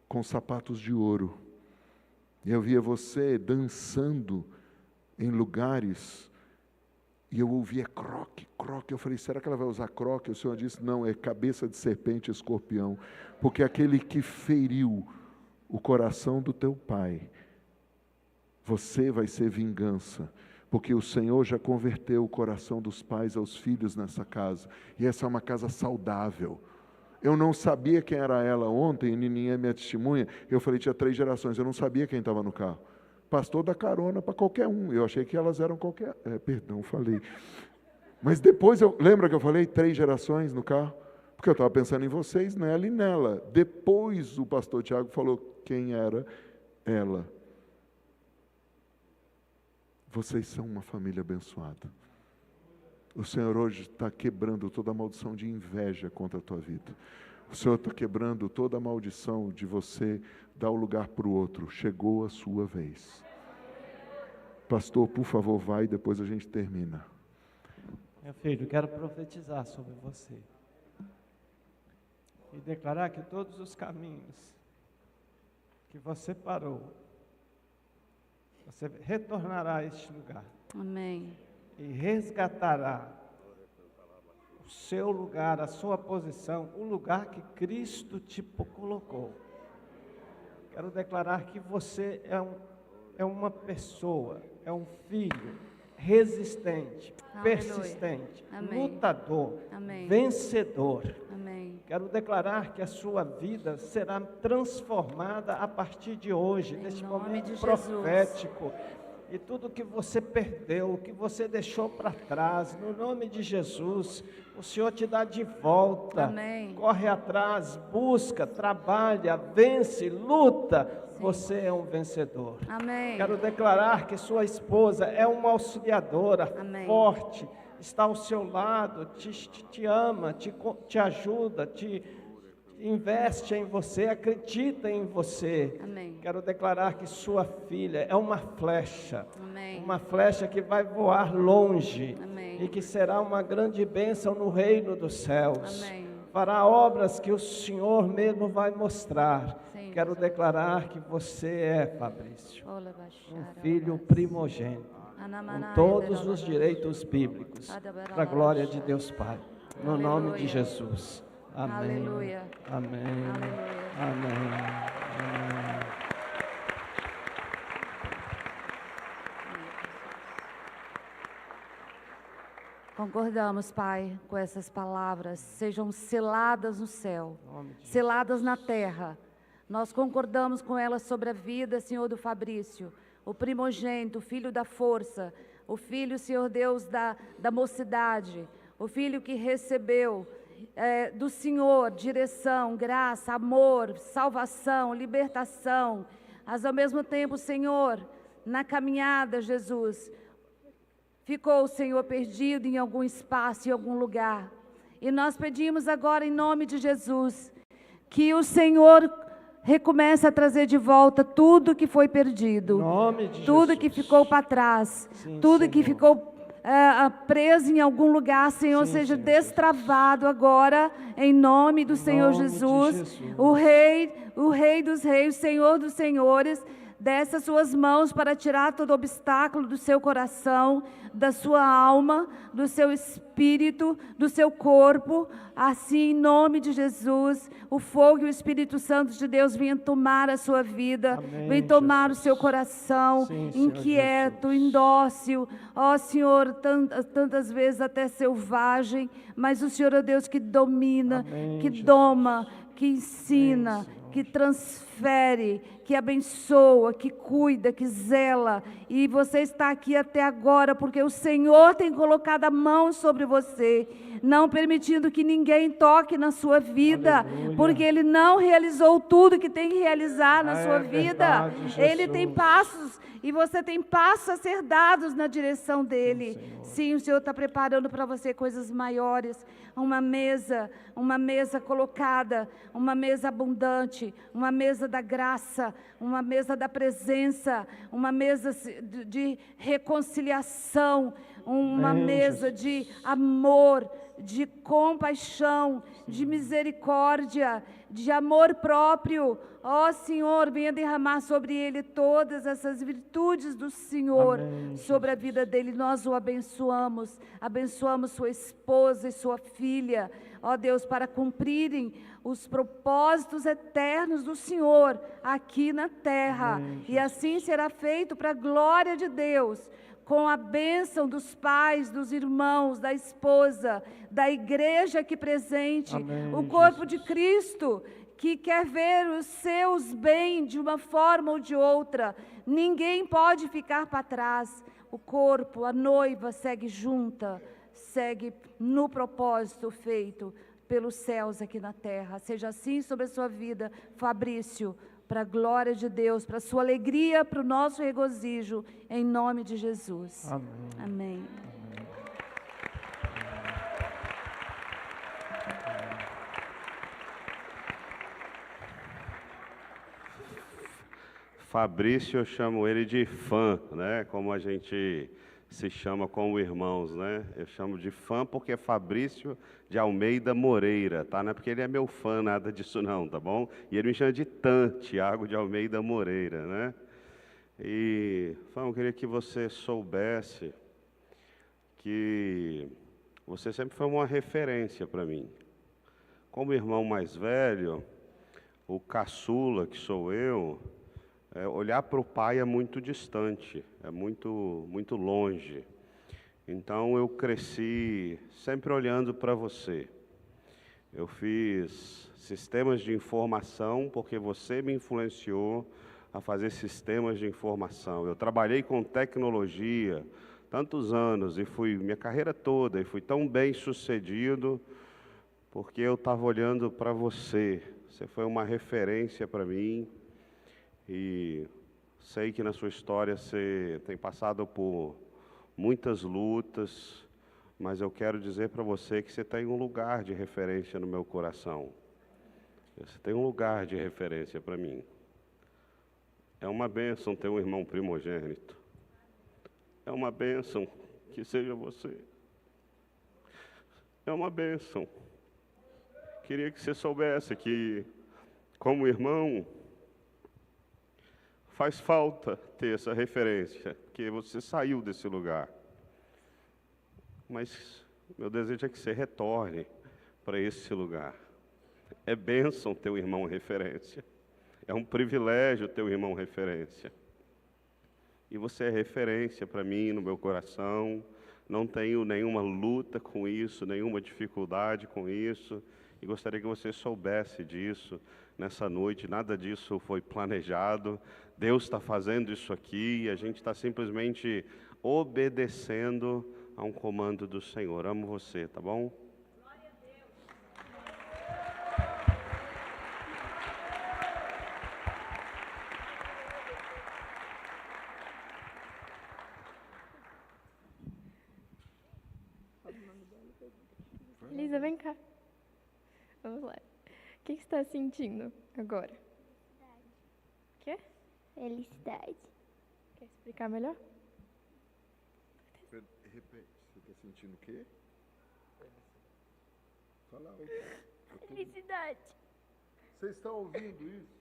com sapatos de ouro. E eu via você dançando em lugares, e eu ouvia croque, croque. Eu falei, será que ela vai usar croque? O Senhor disse, não, é cabeça de serpente e escorpião, porque aquele que feriu o coração do teu pai, você vai ser vingança, porque o Senhor já converteu o coração dos pais aos filhos nessa casa, e essa é uma casa saudável. Eu não sabia quem era ela ontem, e Nininha é minha testemunha, eu falei, tinha 3 gerações, eu não sabia quem estava no carro. Pastor dá carona para qualquer um, eu achei que elas eram qualquer... falei. Mas depois, lembra que eu falei 3 gerações no carro? Porque eu estava pensando em vocês, nela e nela. Depois o pastor Tiago falou quem era ela. Vocês são uma família abençoada. O Senhor hoje está quebrando toda a maldição de inveja contra a tua vida. O Senhor está quebrando toda a maldição de você dar o lugar para o outro. Chegou a sua vez. Pastor, por favor, vai e depois a gente termina. Meu filho, quero profetizar sobre você. E declarar que todos os caminhos que você parou, você retornará a este lugar. Amém. E resgatará o seu lugar, a sua posição, o lugar que Cristo te colocou. Quero declarar que você é uma pessoa, é um filho resistente, Aleluia. persistente, Amém. lutador, Amém. vencedor. Amém. Quero declarar que a sua vida será transformada a partir de hoje, neste nome momento de profético. E tudo que você perdeu, que você deixou para trás, no nome de Jesus, o Senhor te dá de volta. Amém. Corre atrás, busca, trabalha, vence, luta. Sim. Você é um vencedor. Amém. Quero declarar que sua esposa é uma auxiliadora Amém. forte, está ao seu lado, te ama, te ajuda, te investe em você, acredita em você. Amém. Quero declarar que sua filha é uma flecha, Amém. uma flecha que vai voar longe. Amém. E que será uma grande bênção no reino dos céus. Amém. Fará obras que o Senhor mesmo vai mostrar. Sim. Quero declarar que você é, Fabrício, Ola um baixara, filho ola primogênito, Anamana, com todos ederola, os direitos bíblicos, para a glória de Deus Pai. No nome de Aleluia. Jesus. Amém. Aleluia. Amém. Aleluia. Amém. Amém. Concordamos, Pai, com essas palavras, sejam seladas no céu, Em nome de seladas na terra. Nós concordamos com elas sobre a vida, Senhor, do Fabrício, o primogênito, o filho da força, o filho, Senhor Deus, da mocidade, o filho que recebeu do Senhor direção, graça, amor, salvação, libertação, mas ao mesmo tempo, Senhor, na caminhada, Jesus, ficou o Senhor perdido em algum espaço, em algum lugar. E nós pedimos agora, em nome de Jesus, que o Senhor recomece a trazer de volta tudo que foi perdido. Em nome de tudo Jesus. que ficou para trás. Sim, tudo que Senhor. ficou preso em algum lugar, Senhor, Sim, seja Senhor destravado agora, em nome do Senhor nome de Jesus. Jesus. O Rei dos Reis, o Senhor dos Senhores, desce as suas mãos para tirar todo obstáculo do seu coração, da sua alma, do seu espírito, do seu corpo. Assim, em nome de Jesus, o fogo e o Espírito Santo de Deus venham tomar a sua vida, Amém, venham tomar Jesus. o seu coração, Sim, Senhor inquieto, Jesus. indócil. Ó Senhor, tantas vezes até selvagem, mas o Senhor é o Deus que domina, Amém, que Jesus. doma, que ensina, Amém, Senhor. que transfere, que abençoa, que cuida, que zela. E você está aqui até agora porque o Senhor tem colocado a mão sobre você, não permitindo que ninguém toque na sua vida, Aleluia. porque Ele não realizou tudo que tem que realizar na É sua vida. verdade, Ele Jesus. tem passos e você tem passos a ser dados na direção dele. Senhor. Sim, o Senhor está preparando para você coisas maiores. Uma mesa colocada, uma mesa abundante, uma mesa da graça, uma mesa da presença, uma mesa de reconciliação, uma Amém, mesa de amor, de compaixão, de misericórdia, de amor próprio. Ó Senhor, venha derramar sobre ele todas essas virtudes do Senhor, Amém, sobre a vida dele. Nós o abençoamos, abençoamos sua esposa e sua filha, ó Deus, para cumprirem os propósitos eternos do Senhor aqui na terra. Amém, E assim será feito para a glória de Deus, com a bênção dos pais, dos irmãos, da esposa, da igreja aqui presente, Amém, o corpo de Jesus. Cristo, que quer ver os seus bens de uma forma ou de outra. Ninguém pode ficar para trás. O corpo, a noiva segue junta, segue no propósito feito pelos céus aqui na terra. Seja assim sobre a sua vida, Fabrício, para a glória de Deus, para a sua alegria, para o nosso regozijo, em nome de Jesus. Amém. Amém. Fabrício, eu chamo ele de fã, né? Como a gente se chama como irmãos, né? Eu chamo de fã porque é Fabrício de Almeida Moreira, tá? Não é porque ele é meu fã, nada disso não, tá bom? E ele me chama de Tan, Tiago de Almeida Moreira, né? E, fã, eu queria que você soubesse que você sempre foi uma referência para mim. Como irmão mais velho, o caçula que sou eu, olhar para o pai é muito distante, é muito longe. Então eu cresci sempre olhando para você. Eu fiz sistemas de informação porque você me influenciou a fazer sistemas de informação. Eu trabalhei com tecnologia tantos anos e minha carreira toda, e fui tão bem sucedido porque eu estava olhando para você. Você foi uma referência para mim. E sei que na sua história você tem passado por muitas lutas, mas eu quero dizer para você que você tem um lugar de referência no meu coração. Você tem um lugar de referência para mim. É uma bênção ter um irmão primogênito. É uma bênção que seja você. É uma bênção. Queria que você soubesse que, como irmão, faz falta ter essa referência, porque você saiu desse lugar. Mas meu desejo é que você retorne para esse lugar. É bênção ter um irmão referência. É um privilégio ter um irmão referência. E você é referência para mim, no meu coração. Não tenho nenhuma luta com isso, nenhuma dificuldade com isso. E gostaria que você soubesse disso nessa noite. Nada disso foi planejado. Deus está fazendo isso aqui e a gente está simplesmente obedecendo a um comando do Senhor. Amo você, tá bom? Glória a Deus. Elisa, vem cá. Vamos lá. O que você está sentindo agora? O quê? Felicidade. Quer explicar melhor? Repete, você está sentindo o quê? Fala alto. Felicidade. Vocês estão ouvindo isso?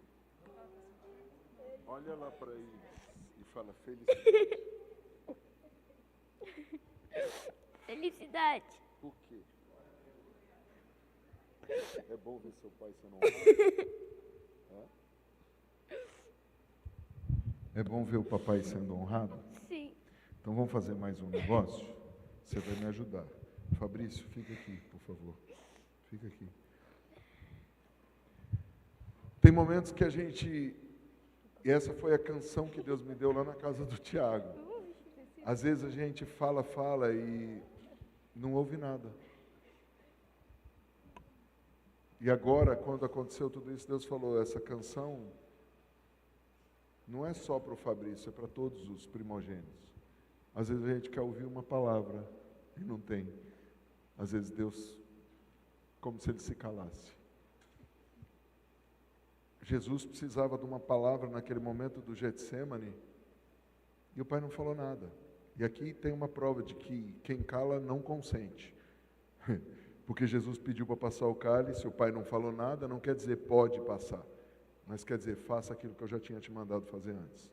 Olha lá para eles e fala felicidade. Felicidade. Por quê? É bom ver seu pai sendo honrado? É bom ver o papai sendo honrado? Sim. Então vamos fazer mais um negócio? Você vai me ajudar. Fabrício, fica aqui, por favor. Fica aqui. Tem momentos que a gente... E essa foi a canção que Deus me deu lá na casa do Tiago. Às vezes a gente fala e não ouve nada. E agora, quando aconteceu tudo isso, Deus falou, essa canção não é só para o Fabrício, é para todos os primogênitos. Às vezes a gente quer ouvir uma palavra e não tem. Às vezes Deus, como se ele se calasse. Jesus precisava de uma palavra naquele momento do Getsemane e o pai não falou nada. E aqui tem uma prova de que quem cala não consente. Porque Jesus pediu para passar o cálice, o Pai não falou nada, não quer dizer pode passar, mas quer dizer faça aquilo que eu já tinha te mandado fazer antes.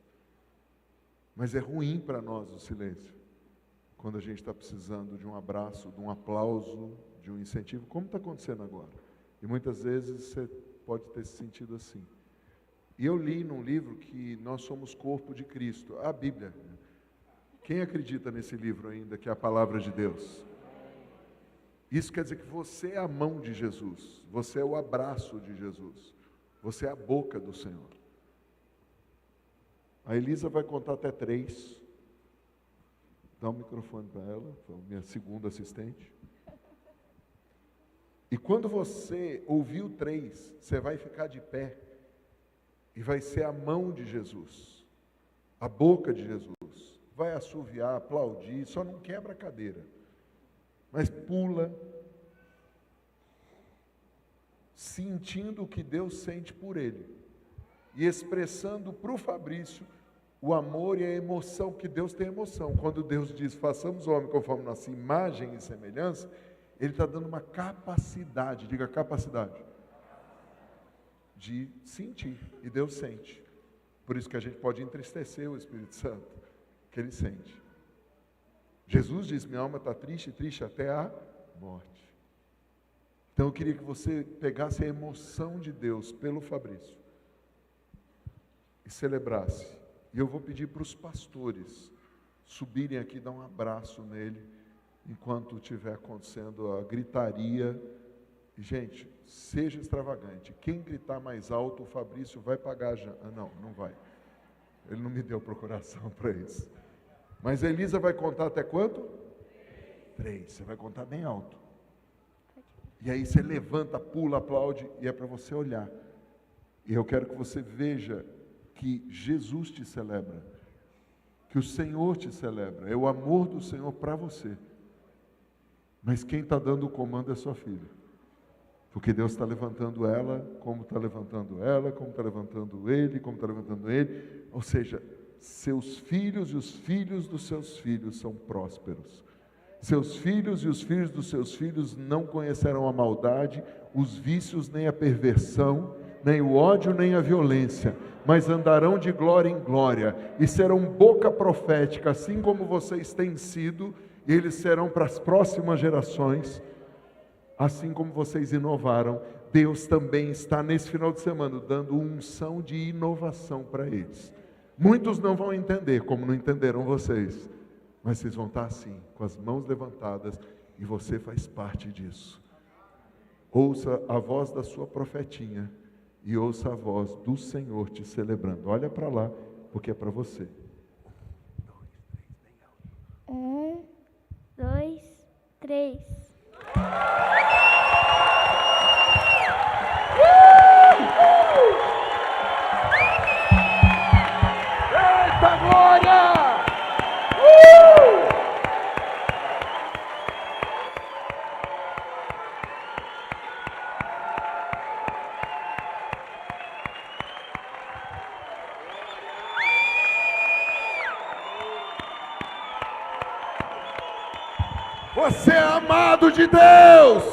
Mas é ruim para nós o silêncio, quando a gente está precisando de um abraço, de um aplauso, de um incentivo, como está acontecendo agora. E muitas vezes você pode ter se sentido assim. E eu li num livro que nós somos corpo de Cristo, a Bíblia. Quem acredita nesse livro ainda, que é a palavra de Deus? Isso quer dizer que você é a mão de Jesus, você é o abraço de Jesus, você é a boca do Senhor. A Elisa vai contar até 3. Dá o microfone para ela, minha segunda assistente. E quando você ouvir o 3, você vai ficar de pé e vai ser a mão de Jesus, a boca de Jesus. Vai assoviar, aplaudir, só não quebra a cadeira, mas pula, sentindo o que Deus sente por ele e expressando para o Fabrício o amor e a emoção, que Deus tem emoção. Quando Deus diz, façamos o homem conforme nossa imagem e semelhança, Ele está dando uma capacidade, diga capacidade, de sentir, e Deus sente. Por isso que a gente pode entristecer o Espírito Santo, que Ele sente. Jesus diz, minha alma está triste, triste até a morte. Então eu queria que você pegasse a emoção de Deus pelo Fabrício e celebrasse. E eu vou pedir para os pastores subirem aqui e dar um abraço nele, enquanto estiver acontecendo a gritaria. E, gente, seja extravagante. Quem gritar mais alto, o Fabrício vai pagar já. Não, não vai. Ele não me deu procuração para isso. Mas a Elisa vai contar até quanto? 3. Você vai contar bem alto. E aí você levanta, pula, aplaude, e é para você olhar. E eu quero que você veja que Jesus te celebra, que o Senhor te celebra, é o amor do Senhor para você. Mas quem está dando o comando é sua filha, porque Deus está levantando ela, como está levantando ela, como está levantando ele, como está levantando ele. Ou seja, seus filhos e os filhos dos seus filhos são prósperos. Seus filhos e os filhos dos seus filhos não conhecerão a maldade, os vícios, nem a perversão, nem o ódio, nem a violência, mas andarão de glória em glória, e serão boca profética, assim como vocês têm sido, e eles serão para as próximas gerações, assim como vocês inovaram. Deus também está nesse final de semana dando unção de inovação para eles. Muitos não vão entender, como não entenderam vocês, mas vocês vão estar assim, com as mãos levantadas, e você faz parte disso. Ouça a voz da sua profetinha, e ouça a voz do Senhor te celebrando. Olha para lá, porque é para você. 1, 2, 3. Eita glória! Você é amado de Deus,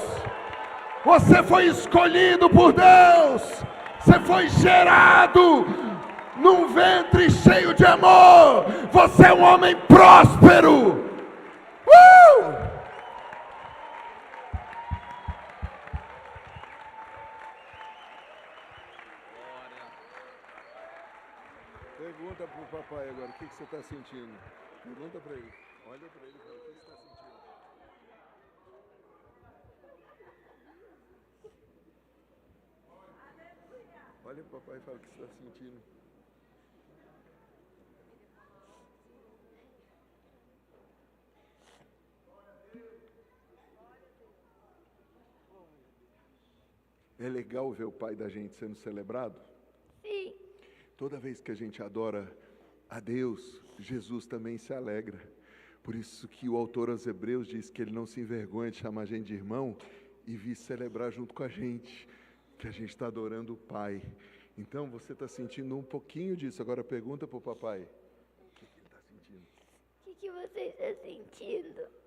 você foi escolhido por Deus, você foi gerado num ventre cheio de amor, você é um homem próspero. Pergunta para o papai agora, o que você está sentindo? Pergunta para ele, olha para ele e fala, o que você está sentindo? Olha para o papai e fala o que você está sentindo. É legal ver o pai da gente sendo celebrado? Sim. Toda vez que a gente adora a Deus, Jesus também se alegra. Por isso que o autor aos Hebreus diz que ele não se envergonha de chamar a gente de irmão e vir celebrar junto com a gente, que a gente está adorando o Pai. Então você está sentindo um pouquinho disso. Agora pergunta para o papai. O que ele está sentindo? O que você está sentindo?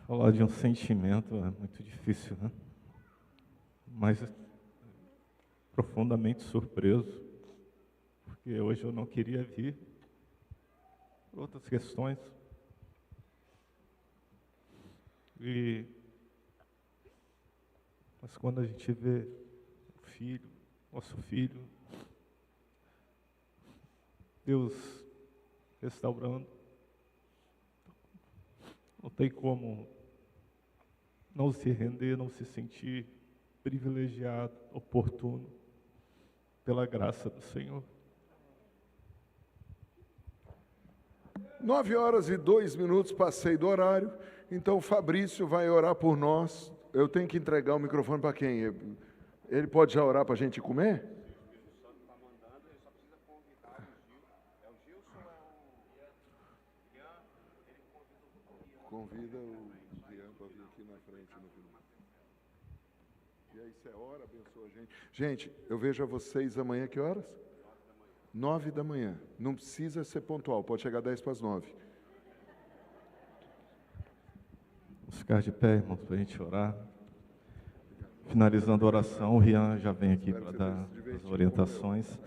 Falar de um sentimento é muito difícil, né? Mas profundamente surpreso, porque hoje eu não queria vir por outras questões. Mas quando a gente vê o filho, nosso filho, Deus restaurando, não tem como não se render, não se sentir privilegiado, oportuno, pela graça do Senhor. 9h02, passei do horário, então o Fabrício vai orar por nós. Eu tenho que entregar o microfone para quem? Ele pode já orar para a gente comer? Convida o Rian para vir aqui na frente no final. E aí você ora, abençoa a gente. Gente, eu vejo a vocês amanhã, que horas? 9h. Não precisa ser pontual, pode chegar 10:09. Vamos ficar de pé, irmãos, para a gente orar. Finalizando a oração, o Rian já vem aqui para dar as orientações.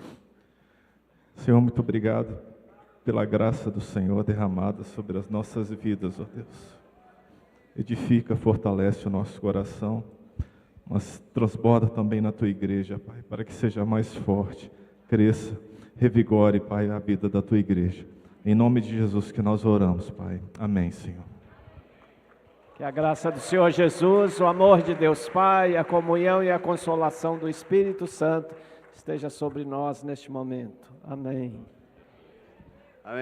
Senhor, muito obrigado pela graça do Senhor derramada sobre as nossas vidas, ó Deus. Edifica, fortalece o nosso coração, mas transborda também na Tua igreja, Pai, para que seja mais forte, cresça, revigore, Pai, a vida da Tua igreja. Em nome de Jesus que nós oramos, Pai. Amém, Senhor. Que a graça do Senhor Jesus, o amor de Deus Pai, a comunhão e a consolação do Espírito Santo esteja sobre nós neste momento. Amém.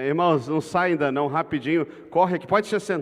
Irmãos, não sai ainda não, rapidinho. Corre aqui, pode se sentar.